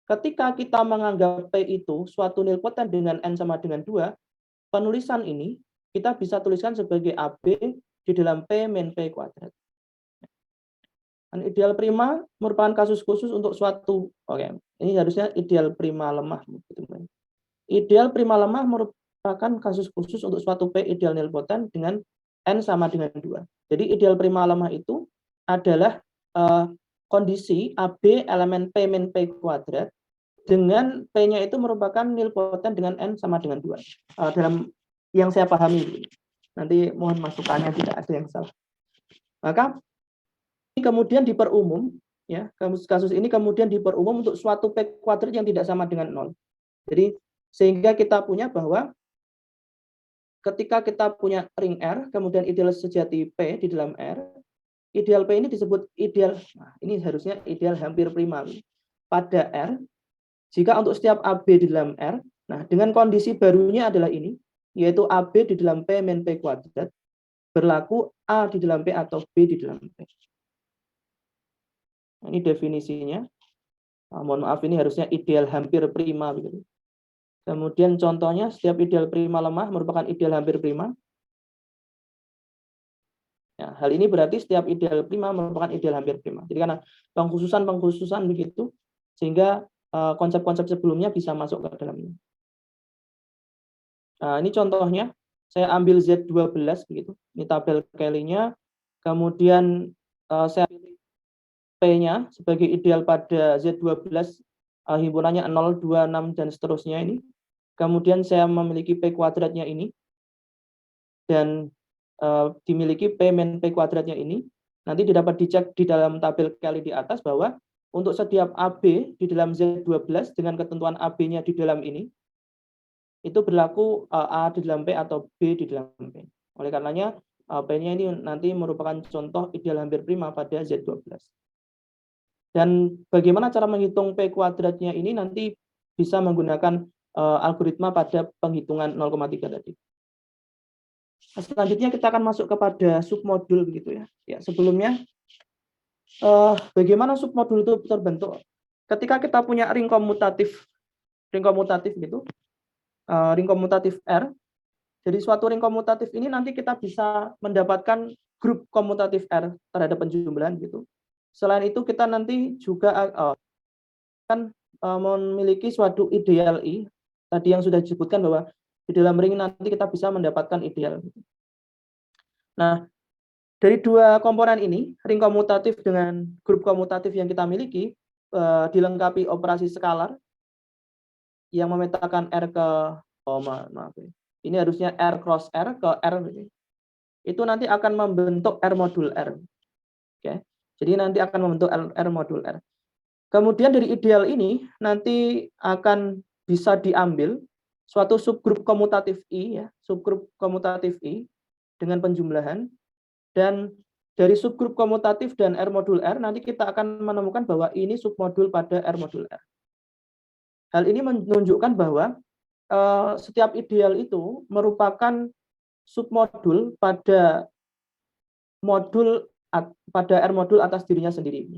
ketika kita menganggap P itu suatu nilpotent dengan N sama dengan 2, penulisan ini kita bisa tuliskan sebagai AB di dalam P min P kuadrat. Ideal prima merupakan kasus khusus untuk suatu, ini harusnya ideal prima lemah. Ideal prima lemah merupakan kasus khusus untuk suatu P ideal nilpotent dengan N sama dengan 2. Jadi ideal prima lemah itu adalah kondisi AB elemen P min P kuadrat dengan P-nya itu merupakan nilpotent dengan N sama dengan 2. Dalam yang saya pahami, nanti mohon masukannya tidak ada yang salah. Maka kemudian diperumum, ya, kasus ini kemudian diperumum untuk suatu P kuadrat yang tidak sama dengan 0. Jadi sehingga kita punya bahwa ketika kita punya ring R, kemudian ideal sejati P di dalam R, ideal P ini disebut ideal, ini harusnya ideal hampir prima pada R, jika untuk setiap AB di dalam R, nah dengan kondisi barunya adalah ini, yaitu AB di dalam P min P kuadrat, berlaku A di dalam P atau B di dalam P. Ini definisinya. Mohon maaf, ini harusnya ideal hampir prima. Begitu. Kemudian contohnya, setiap ideal prima lemah merupakan ideal hampir prima. Ya, hal ini berarti setiap ideal prima merupakan ideal hampir prima. Jadi karena pengkhususan begitu, sehingga konsep-konsep sebelumnya bisa masuk ke dalamnya. Nah, ini contohnya, saya ambil Z12 begitu. Ini tabel Kelly-nya. Kemudian saya pilih P-nya sebagai ideal pada Z12, himpunannya 0, 2, 6, dan seterusnya ini. Kemudian saya memiliki P kuadratnya ini, dan dimiliki P min P kuadratnya ini. Nanti dapat dicek di dalam tabel Kelly di atas bahwa untuk setiap AB di dalam Z12 dengan ketentuan AB-nya di dalam ini, itu berlaku A di dalam P atau B di dalam P. Oleh karenanya, P-nya ini nanti merupakan contoh ideal hampir prima pada Z12. Dan bagaimana cara menghitung P kuadratnya ini nanti bisa menggunakan algoritma pada penghitungan 0,3 tadi. Selanjutnya kita akan masuk kepada submodul begitu ya. Ya, sebelumnya bagaimana submodul itu terbentuk? Ketika kita punya ring komutatif gitu, ring komutatif R. Jadi suatu ring komutatif ini nanti kita bisa mendapatkan grup komutatif R terhadap penjumlahan gitu. Selain itu kita nanti juga akan memiliki suatu ideal I. Tadi yang sudah disebutkan bahwa di dalam ring nanti kita bisa mendapatkan ideal. Nah, dari dua komponen ini, ring komutatif dengan grup komutatif yang kita miliki, dilengkapi operasi skalar yang memetakan R ke, ini harusnya R cross R ke R. Itu nanti akan membentuk R modul R. Oke. Jadi nanti akan membentuk R modul R. Kemudian dari ideal ini nanti akan bisa diambil suatu subgrup komutatif I, ya, subgrup komutatif I dengan penjumlahan, dan dari subgrup komutatif dan R modul R nanti kita akan menemukan bahwa ini submodul pada R modul R. Hal ini menunjukkan bahwa setiap ideal itu merupakan submodul pada R modul atas dirinya sendiri.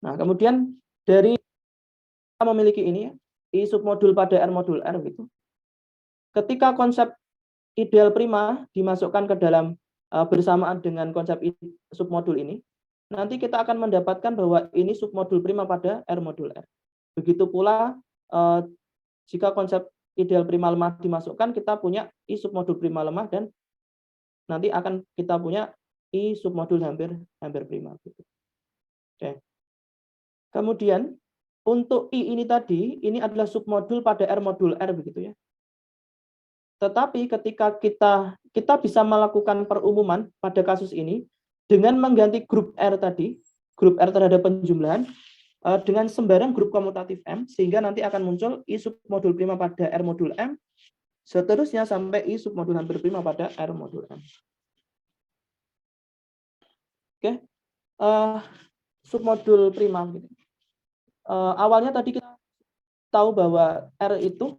Nah, kemudian dari kita memiliki ini, I submodul pada R modul R gitu. Ketika konsep ideal prima dimasukkan ke dalam bersamaan dengan konsep submodul ini, nanti kita akan mendapatkan bahwa ini submodul prima pada R modul R. Begitu pula jika konsep ideal prima lemah dimasukkan, kita punya I submodul prima lemah, dan nanti akan kita punya I submodul hampir prima. Gitu. Oke. Kemudian untuk I ini tadi, ini adalah submodul pada R modul R begitu ya. Tetapi ketika kita bisa melakukan perumuman pada kasus ini dengan mengganti grup R tadi, grup R terhadap penjumlahan dengan sembarang grup komutatif M, sehingga nanti akan muncul I submodul prima pada R modul M, seterusnya sampai I submodul hampir prima pada R modul M. Oke, submodul prima. Awalnya tadi kita tahu bahwa R itu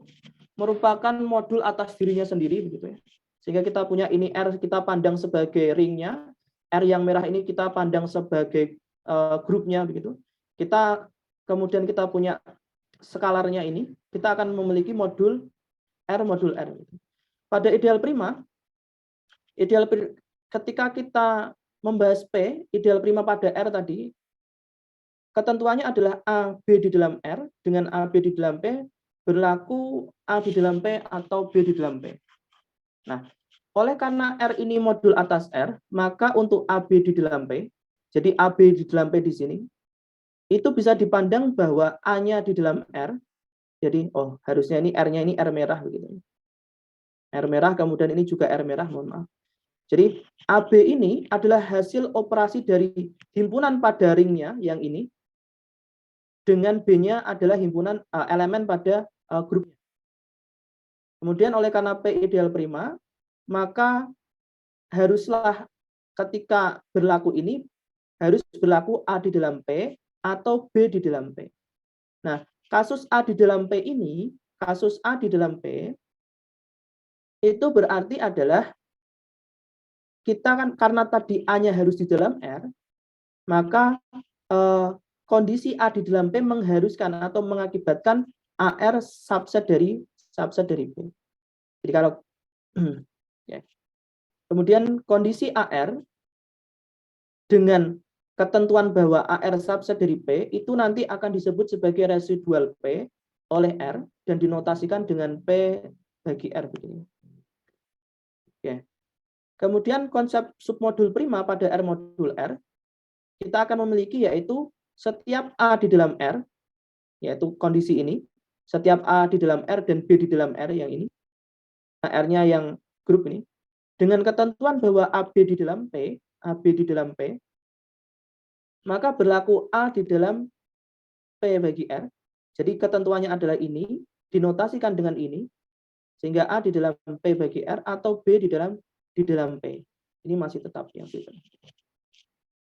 merupakan modul atas dirinya sendiri begitu ya. Sehingga kita punya ini R kita pandang sebagai ringnya, R yang merah ini kita pandang sebagai grupnya begitu. Kemudian kita punya skalarnya ini, kita akan memiliki modul R. Pada ideal prima, ketika kita membahas P, ideal prima pada R tadi, ketentuannya adalah A, B di dalam R dengan A, B di dalam P berlaku A di dalam P atau B di dalam P. Nah, oleh karena R ini modul atas R, maka untuk AB di dalam P, jadi AB di dalam P di sini, itu bisa dipandang bahwa A-nya di dalam R, jadi harusnya ini R-nya ini R merah begitu. R merah, kemudian ini juga R merah, mohon maaf. Jadi AB ini adalah hasil operasi dari himpunan pada ringnya yang ini, dengan B-nya adalah himpunan elemen pada grupnya. Kemudian oleh karena P ideal prima, maka haruslah ketika berlaku ini, harus berlaku A di dalam P atau B di dalam P. Nah, kasus A di dalam P ini, kasus A di dalam P, itu berarti adalah kita kan karena tadi A-nya harus di dalam R, maka kondisi A di dalam P mengharuskan atau mengakibatkan AR subset dari P. Jadi kalau ya. Kemudian kondisi AR dengan ketentuan bahwa AR subset dari P itu nanti akan disebut sebagai residual P oleh R dan dinotasikan dengan P bagi R begini. Oke. Kemudian konsep submodul prima pada R modul R kita akan memiliki yaitu setiap A di dalam R, yaitu kondisi ini, setiap A di dalam R dan B di dalam R yang ini, R-nya yang grup ini, dengan ketentuan bahwa AB di dalam P, maka berlaku A di dalam P bagi R. Jadi ketentuannya adalah ini, dinotasikan dengan ini, sehingga A di dalam P bagi R atau B di dalam P. Ini masih tetap yang beda.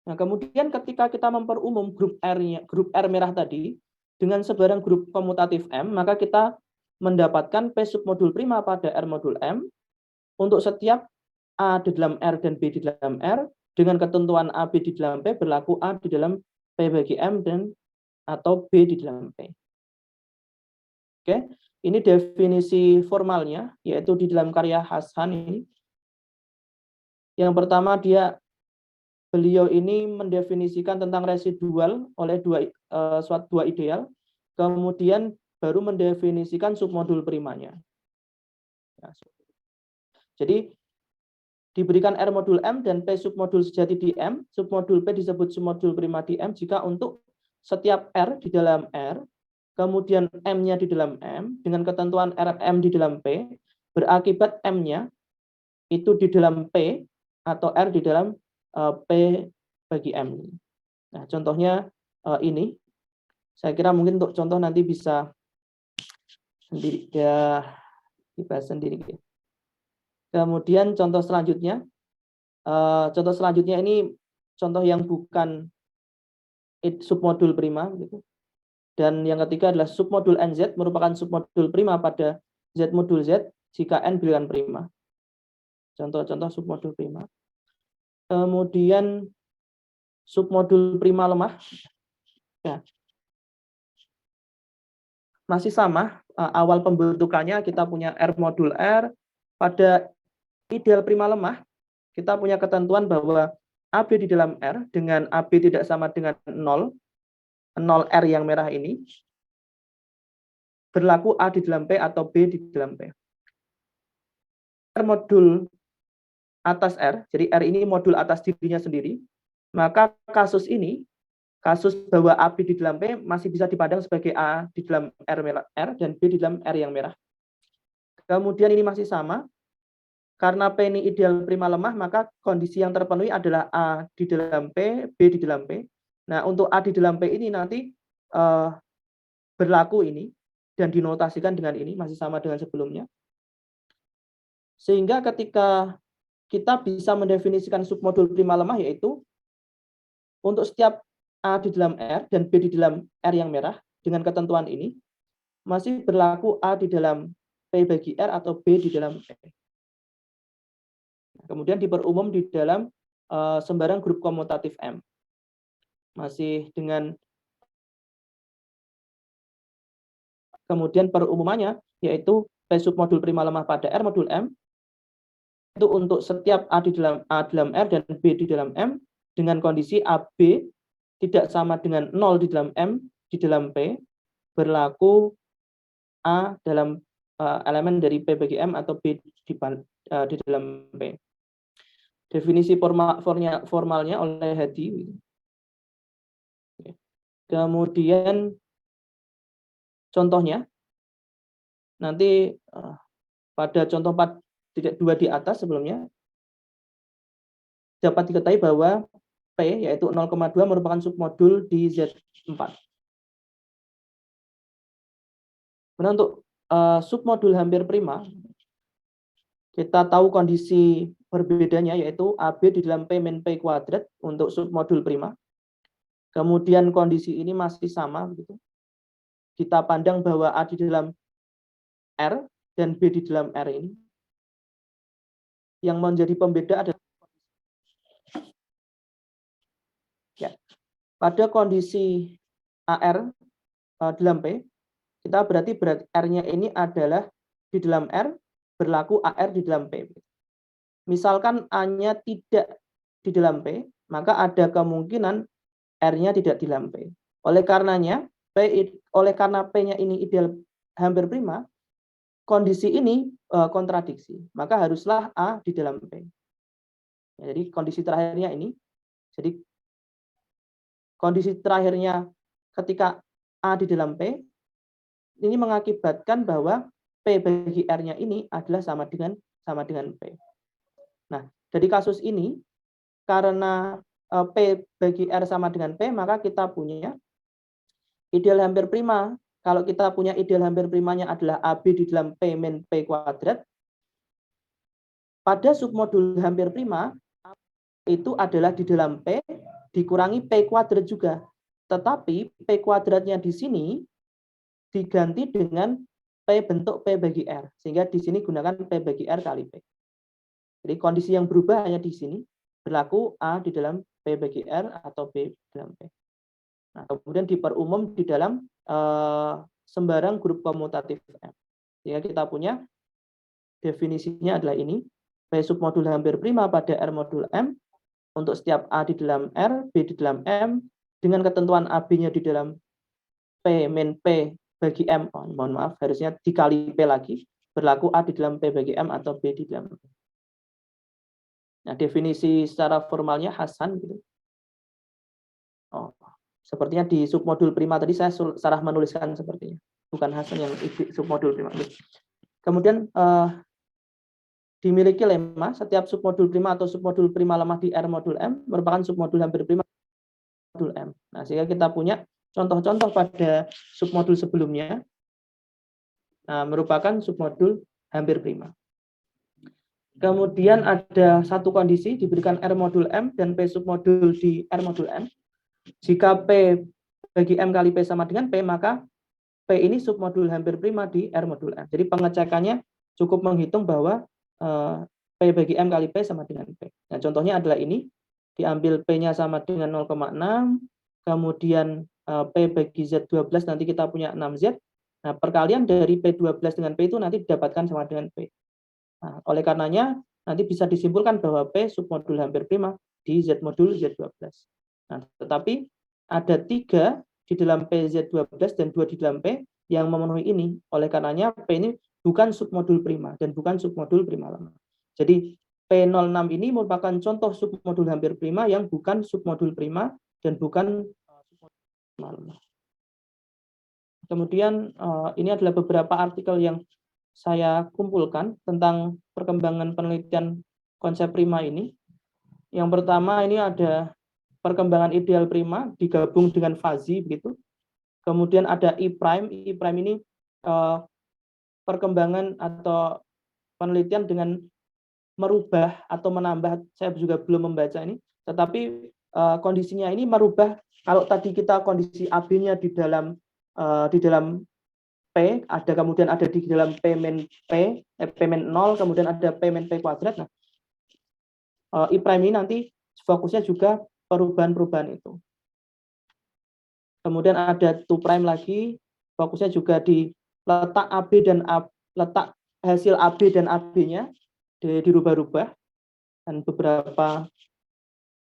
Nah, kemudian ketika kita memperumum grup R merah tadi dengan sebarang grup komutatif M, maka kita mendapatkan P submodul prima pada R modul M untuk setiap A di dalam R dan B di dalam R dengan ketentuan AB di dalam P berlaku A di dalam P bagi M dan atau B di dalam P. Oke, ini definisi formalnya yaitu di dalam karya Hasan ini. Yang pertama beliau ini mendefinisikan tentang residual oleh dua ideal, kemudian baru mendefinisikan submodul primanya. Jadi diberikan R modul M dan P submodul sejati di M, submodul P disebut submodul prima di M jika untuk setiap R di dalam R, kemudian M-nya di dalam M, dengan ketentuan RM di dalam P, berakibat M-nya itu di dalam P atau R di dalam P bagi M. Nah, contohnya ini, saya kira mungkin untuk contoh nanti bisa sendiri ya, dibahas sendiri. Kemudian contoh selanjutnya ini contoh yang bukan submodul prima, gitu. Dan yang ketiga adalah submodul NZ merupakan submodul prima pada Z modul Z jika N bilangan prima. Contoh-contoh submodul prima. Kemudian submodul prima lemah, ya. Masih sama, awal pembentukannya kita punya R modul R, pada ideal prima lemah, kita punya ketentuan bahwa AB di dalam R dengan AB tidak sama dengan 0 R yang merah ini, berlaku A di dalam P atau B di dalam P. R modul atas R, jadi R ini modul atas dirinya sendiri, maka kasus ini kasus bahwa AB di dalam P masih bisa dipandang sebagai A di dalam R dan B di dalam R yang merah. Kemudian ini masih sama, karena P ini ideal prima lemah, maka kondisi yang terpenuhi adalah A di dalam P, B di dalam P. Nah, untuk A di dalam P ini nanti berlaku ini, dan dinotasikan dengan ini, masih sama dengan sebelumnya. Sehingga ketika kita bisa mendefinisikan submodul prima lemah, yaitu untuk setiap A di dalam R dan B di dalam R yang merah, dengan ketentuan ini, masih berlaku A di dalam P bagi R atau B di dalam P. Kemudian diperumum di dalam sembarang grup komutatif M. Masih dengan kemudian perumumannya, yaitu P submodul prima lemah pada R modul M, itu untuk setiap A di dalam R dan B di dalam M, dengan kondisi AB tidak sama dengan 0 di dalam M di dalam P, berlaku A dalam elemen dari P bagi M atau B di dalam P. Definisi formalnya oleh Hadi. Kemudian contohnya, nanti pada contoh 4.2 di atas sebelumnya, dapat diketahui bahwa P, yaitu 0,2, merupakan submodul di Z4. Kemudian untuk submodul hampir prima, kita tahu kondisi berbedanya, yaitu AB di dalam P min P kuadrat untuk submodul prima. Kemudian kondisi ini masih sama, begitu. Kita pandang bahwa A di dalam R dan B di dalam R ini. Yang menjadi pembeda adalah pada kondisi AR dalam P, kita berarti R-nya ini adalah di dalam R, berlaku AR di dalam P. Misalkan A-nya tidak di dalam P, maka ada kemungkinan R-nya tidak di dalam P. Oleh karenanya, karena P-nya ini ideal hampir prima, kondisi ini kontradiksi. Maka haruslah A di dalam P. Ya, jadi kondisi terakhirnya ini, jadi kondisi terakhirnya ketika A di dalam P, ini mengakibatkan bahwa P bagi R-nya ini adalah sama dengan P. Nah, dari kasus ini, karena P bagi R sama dengan P, maka kita punya ideal hampir prima. Kalau kita punya ideal hampir primanya adalah AB di dalam P min P kuadrat, pada submodul hampir prima, itu adalah di dalam P dikurangi P kuadrat juga. Tetapi P kuadratnya di sini diganti dengan P bentuk P bagi R. Sehingga di sini gunakan P bagi R kali P. Jadi kondisi yang berubah hanya di sini, berlaku A di dalam P bagi R atau B di dalam P. Nah, kemudian diperumum di dalam sembarang grup komutatif M. Sehingga kita punya definisinya adalah ini, P submodul hampir prima pada R modul M, untuk setiap A di dalam R, B di dalam M, dengan ketentuan AB-nya di dalam P min P bagi M, mohon maaf, harusnya dikali P lagi, berlaku A di dalam P bagi M atau B di dalam M. Nah, definisi secara formalnya Hasan, gitu. Sepertinya di submodul prima tadi saya salah menuliskan sepertinya, bukan Hasan yang submodul prima. Kemudian dimiliki lemma setiap submodul prima atau submodul prima lemah di R modul M merupakan submodul hampir prima modul M. Nah, sehingga kita punya contoh-contoh pada submodul sebelumnya, merupakan submodul hampir prima. Kemudian ada satu kondisi diberikan R modul M dan P submodul di R modul M. Jika P bagi M kali P sama dengan P, maka P ini submodul hampir prima di R modul M. Jadi pengecekannya cukup menghitung bahwa P bagi M kali P sama dengan P. Nah, contohnya adalah ini, diambil P-nya sama dengan 0,6, kemudian P bagi Z12 nanti kita punya 6Z. Nah, perkalian dari P12 dengan P itu nanti didapatkan sama dengan P. Nah, oleh karenanya nanti bisa disimpulkan bahwa P submodul hampir prima di Z modul Z12. Nah, tetapi ada 3 di dalam PZ12 dan 2 di dalam P yang memenuhi ini. Oleh karenanya P ini bukan submodul prima dan bukan submodul prima lemah. Jadi P06 ini merupakan contoh submodul hampir prima yang bukan submodul prima dan bukan Kemudian ini adalah beberapa artikel yang saya kumpulkan tentang perkembangan penelitian konsep prima ini. Yang pertama ini ada perkembangan ideal prima digabung dengan fuzzy begitu. Kemudian ada E-prime. E-prime ini perkembangan atau penelitian dengan merubah atau menambah, saya juga belum membaca ini, tetapi kondisinya ini merubah. Kalau tadi kita kondisi AB-nya di dalam P, kemudian ada di dalam P min 0, kemudian ada P min P kuadrat. Nah, E-prime ini nanti fokusnya juga perubahan-perubahan itu. Kemudian ada 2' lagi, fokusnya juga di letak AB dan letak hasil AB dan AB-nya dirubah-rubah, dan beberapa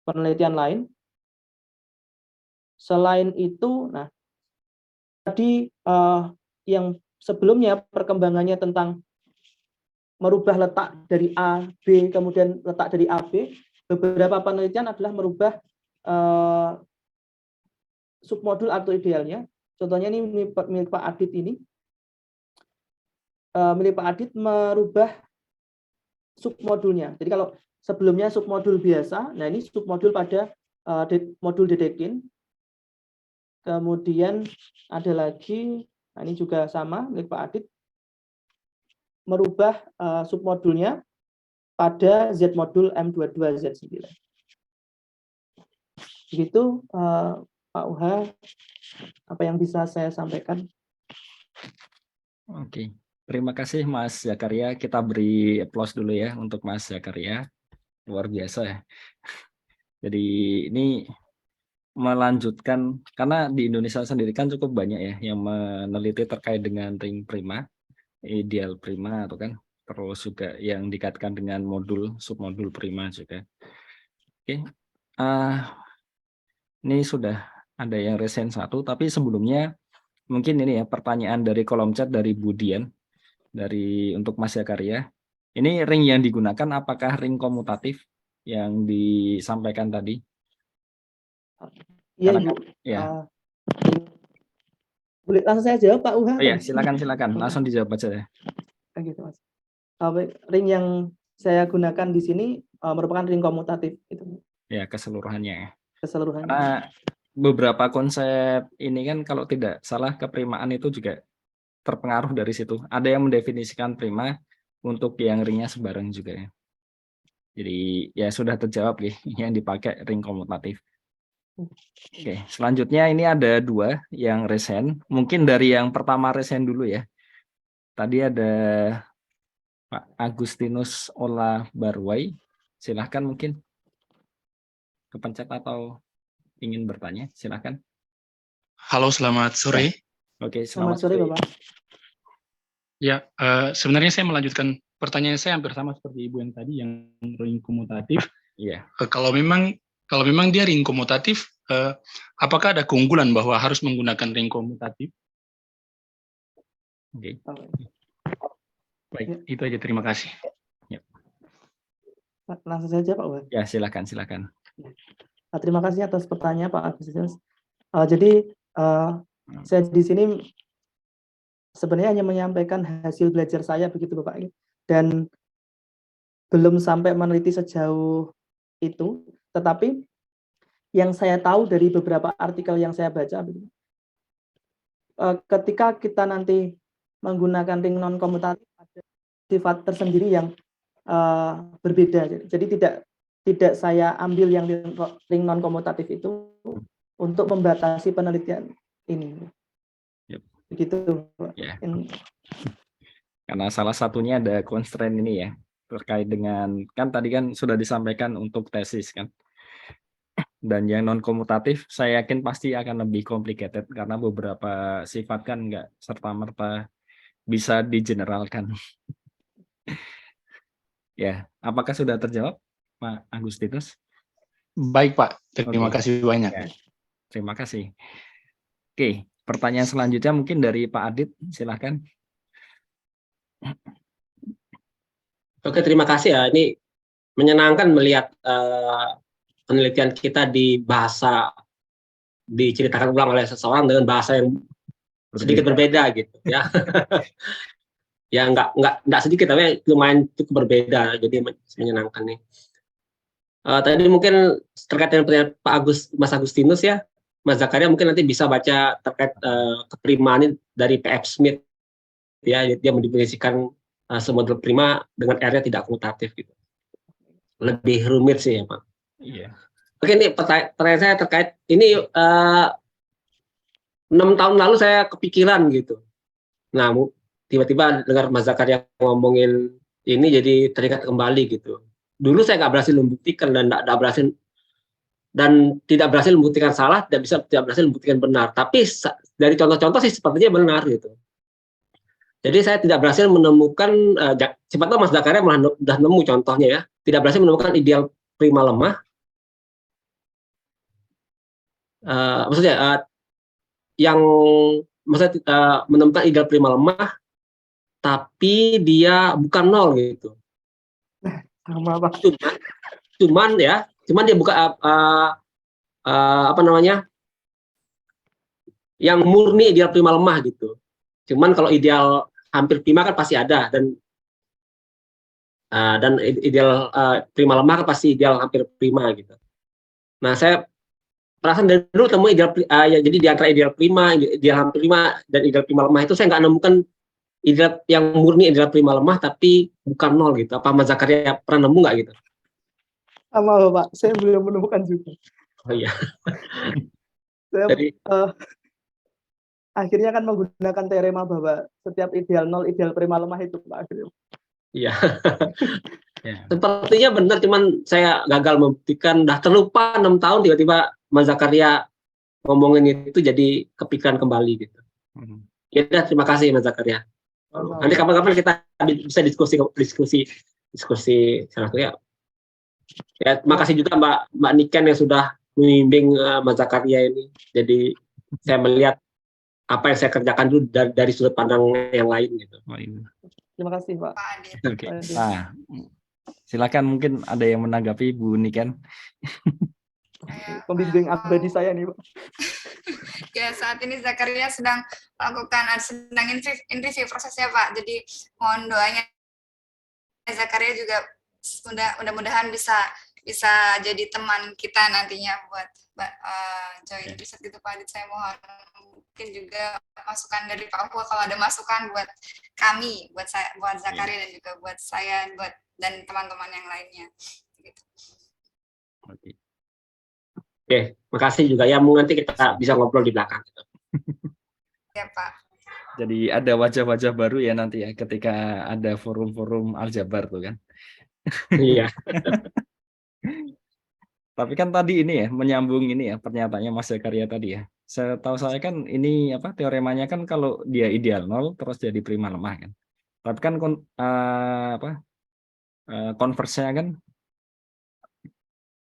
penelitian lain. Selain itu, nah tadi yang sebelumnya perkembangannya tentang merubah letak dari A, B, kemudian letak dari AB, beberapa penelitian adalah merubah submodul atau idealnya. Contohnya ini milik Pak Adit ini. Milik Pak Adit merubah submodulnya. Jadi kalau sebelumnya submodul biasa, nah ini submodul pada modul Dedekind. Kemudian ada lagi, nah ini juga sama milik Pak Adit, merubah submodulnya pada Z modul M22Z9. Begitu Pak UH, apa yang bisa saya sampaikan. Oke. Terima kasih Mas Zakaria. Kita beri aplaus dulu ya untuk Mas Zakaria. Luar biasa ya. Jadi ini melanjutkan, karena di Indonesia sendiri kan cukup banyak ya yang meneliti terkait dengan ring prima, ideal prima, atau kan terus juga yang dikaitkan dengan modul, submodul prima juga. Oke. Ini sudah ada yang resen satu, tapi sebelumnya mungkin ini ya pertanyaan dari kolom chat dari Budian. Untuk Mas Zakaria, ini ring yang digunakan apakah ring komutatif yang disampaikan tadi? Iya, Ibu. Ya. Boleh langsung saya jawab, Pak UH? Oh ya, silakan, langsung dijawab aja ya. Gitu, Mas. Ring yang saya gunakan di sini merupakan ring komutatif. Itu. Ya, keseluruhannya. Keseluruhannya. Karena beberapa konsep ini kan kalau tidak salah keprimaan itu juga terpengaruh dari situ. Ada yang mendefinisikan prima untuk yang ringnya sebarang juga ya. Jadi ya sudah terjawab nih yang dipakai ring komutatif. Oke, selanjutnya ini ada dua yang resen. Mungkin dari yang pertama resen dulu ya. Tadi ada Pak Agustinus Ola Barwai. Silahkan mungkin kepencet atau ingin bertanya. Silahkan. Halo, selamat sore. Oke, selamat sore Bapak. Ya, sebenarnya saya melanjutkan pertanyaan saya hampir sama seperti Ibu yang tadi yang ring komutatif. Iya. Kalau memang dia ring komutatif, apakah ada keunggulan bahwa harus menggunakan ring komutatif? Oke. Baik, itu aja. Terima kasih. Ya. Langsung saja Pak Wan. Ya, silakan. Terima kasih atas pertanyaan Pak Agustinus. Jadi saya di sini sebenarnya hanya menyampaikan hasil belajar saya begitu Bapak, dan belum sampai meneliti sejauh itu, tetapi yang saya tahu dari beberapa artikel yang saya baca, ketika kita nanti menggunakan ring non komutatif ada sifat tersendiri yang berbeda. Jadi tidak saya ambil yang ring non komutatif itu untuk membatasi penelitian ini. Begitu. Ya. Karena salah satunya ada constraint ini ya, terkait dengan, kan tadi kan sudah disampaikan untuk tesis kan. Dan yang non komutatif saya yakin pasti akan lebih complicated karena beberapa sifat kan nggak serta-merta bisa digeneralkan. Ya, apakah sudah terjawab Pak Agustinus? Baik Pak, terima kasih banyak. Ya, terima kasih. Oke. Pertanyaan selanjutnya mungkin dari Pak Adit, silahkan. Oke, terima kasih ya. Ini menyenangkan melihat penelitian kita di bahasa diceritakan ulang oleh seseorang dengan bahasa yang sedikit berbeda gitu ya. Ya nggak sedikit tapi lumayan cukup berbeda, jadi menyenangkan nih. Tadi mungkin terkait dengan pertanyaan Mas Agustinus ya, Mas Zakaria mungkin nanti bisa baca terkait keprimaan ini dari P.F. Smith ya, dia mendefinisikan semodel prima dengan R-nya tidak komutatif gitu. Lebih rumit sih ya Pak. Iya. Oke, ini pertanyaan saya terkait ini 6 tahun lalu saya kepikiran gitu. Nah, tiba-tiba dengar Mas Zakaria ngomongin ini jadi teringat kembali gitu. Dulu saya nggak berhasil membuktikan dan tidak berhasil membuktikan salah, tidak berhasil membuktikan benar. Tapi dari contoh-contoh sih sepertinya benar gitu. Jadi saya tidak berhasil menemukan, cepat tahu Mas Zakaria malah sudah nemu contohnya ya, tidak berhasil menemukan ideal prima lemah. Yang menemukan ideal prima lemah, tapi dia bukan nol gitu. Sama Pak. Cuman dia buka yang murni ideal prima lemah gitu. Cuman kalau ideal hampir prima kan pasti ada, dan ideal prima lemah kan pasti ideal hampir prima gitu. Nah, saya perasaan dari dulu temu ideal jadi di antara ideal prima, ideal hampir prima dan ideal prima lemah itu saya nggak nemukan ideal yang murni ideal prima lemah tapi bukan nol gitu. Apa Mas Zakaria pernah nemu nggak gitu? Sama Pak, saya belum menemukan juga. Oh iya. Saya akhirnya kan menggunakan teorema bahwa setiap ideal nol ideal prima lemah itu Pak. Iya. Sepertinya benar, cuman saya gagal membuktikan. Dah terlupa 6 tahun tiba-tiba Mas Zakaria ngomongin itu jadi kepikiran kembali gitu. Ya, terima kasih Mas Zakaria. Nanti kapan-kapan kita bisa diskusi ya. Ya, terima kasih juga Mbak Niken yang sudah membimbing Mas Zakaria ini. Jadi saya melihat apa yang saya kerjakan dulu dari sudut pandang yang lain gitu. Terima kasih Pak. Oke. Nah, silakan mungkin ada yang menanggapi Bu Niken. Pembimbing abadi saya nih Pak. Ya, saat ini Zakaria sedang in review prosesnya Pak. Jadi mohon doanya Zakaria juga mudah-mudahan bisa jadi teman kita nantinya buat join riset gitu Pak. Jadi saya mohon mungkin juga masukan dari Pak Hua kalau ada masukan buat kami, buat Zakaria dan juga buat saya, dan teman-teman yang lainnya. Gitu. Oke, makasih juga ya. Nanti kita bisa ngobrol di belakang. Ya Pak. Jadi ada wajah-wajah baru ya nanti ya ketika ada forum-forum aljabar tuh kan. Iya. Tapi kan tadi ini ya menyambung ini ya pernyataannya Mas Zakaria tadi ya. Setahu saya kan ini teoremanya kan kalau dia ideal nol terus jadi prima lemah kan. Tapi kan konversinya kan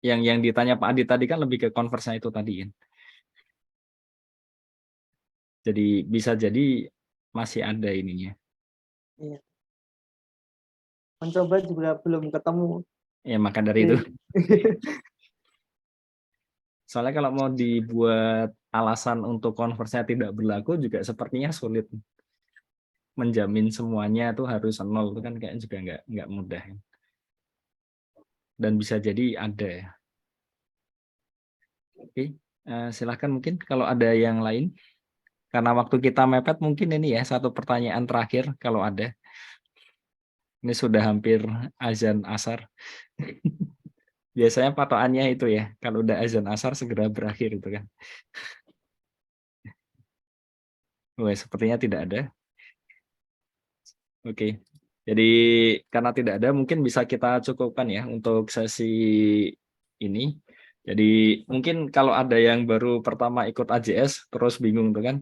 yang ditanya Pak Adi tadi kan lebih ke konversinya itu tadi kan. Jadi bisa jadi masih ada ininya. Iya. Mencoba juga belum ketemu. Ya maka dari itu. Soalnya kalau mau dibuat alasan untuk konversinya tidak berlaku juga sepertinya sulit. Menjamin semuanya tuh harus nol itu kan kayak juga nggak mudah. Dan bisa jadi ada ya. Oke, silahkan mungkin kalau ada yang lain. Karena waktu kita mepet mungkin ini ya satu pertanyaan terakhir kalau ada. Ini sudah hampir azan asar. Biasanya patokannya itu ya, kalau udah azan asar segera berakhir itu kan. Wah, sepertinya tidak ada. Oke, jadi karena tidak ada mungkin bisa kita cukupkan ya untuk sesi ini. Jadi mungkin kalau ada yang baru pertama ikut AJS terus bingung tuh kan,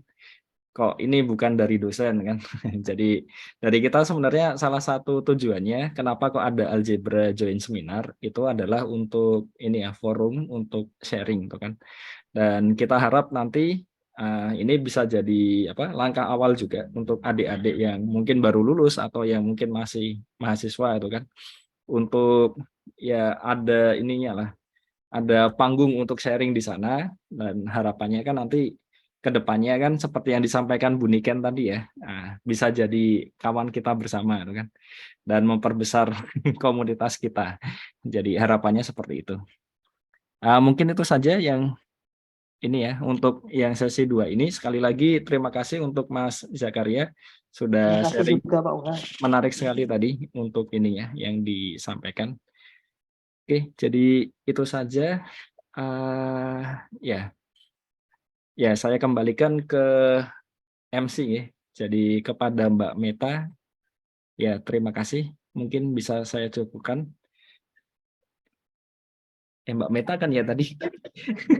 kok ini bukan dari dosen kan. Jadi dari kita sebenarnya salah satu tujuannya kenapa kok ada algebra join seminar itu adalah untuk ini ya forum untuk sharing tuh kan. Dan kita harap nanti ini bisa jadi langkah awal juga untuk adik-adik yang mungkin baru lulus atau yang mungkin masih mahasiswa itu kan, untuk ya ada ininya lah, ada panggung untuk sharing di sana, dan harapannya kan nanti ke depannya kan seperti yang disampaikan Bu Niken tadi ya, bisa jadi kawan kita bersama kan, dan memperbesar komunitas kita. Jadi harapannya seperti itu. Mungkin itu saja yang ini ya untuk yang sesi 2 ini. Sekali lagi terima kasih untuk Mas Zakaria sudah Terima kasih sharing, juga Pak Uha. menarik sekali tadi untuk ini ya yang disampaikan. Oke, jadi itu saja. Ya, saya kembalikan ke MC ya. Jadi kepada Mbak Meta, ya terima kasih. Mungkin bisa saya cukupkan. Mbak Meta kan ya tadi.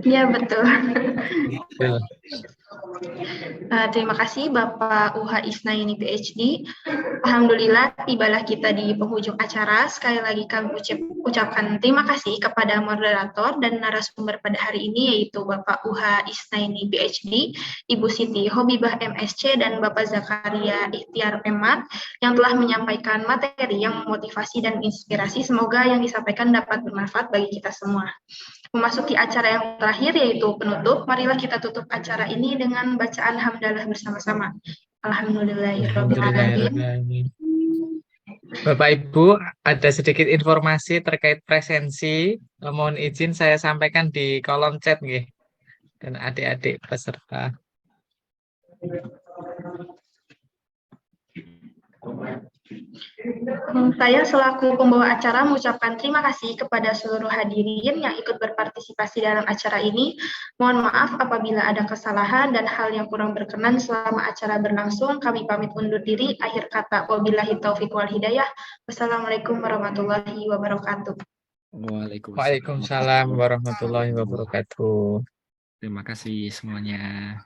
Iya, betul. Ya. Terima kasih Bapak Uha Isnaini PhD. Alhamdulillah tibalah kita di penghujung acara. Sekali lagi kami ucapkan terima kasih kepada moderator dan narasumber pada hari ini, yaitu Bapak Uha Isnaini PhD, Ibu Siti Hobibah MSc, dan Bapak Zakaria Ikhtiar Emat yang telah menyampaikan materi yang memotivasi dan inspirasi. Semoga yang disampaikan dapat bermanfaat bagi kita semua. Memasuki acara yang terakhir yaitu penutup, marilah kita tutup acara ini dengan bacaan hamdalah bersama-sama. Alhamdulillahirrahmanirrahim. Bapak Ibu, ada sedikit informasi terkait presensi. Mohon izin saya sampaikan di kolom chat nggih. Dan adik-adik peserta. Saya selaku pembawa acara mengucapkan terima kasih kepada seluruh hadirin yang ikut berpartisipasi dalam acara ini. Mohon maaf apabila ada kesalahan dan hal yang kurang berkenan selama acara berlangsung. Kami pamit undur diri. Akhir kata, wabillahi taufiq wal hidayah. Wassalamualaikum warahmatullahi wabarakatuh. Waalaikumsalam warahmatullahi wabarakatuh. Terima kasih semuanya.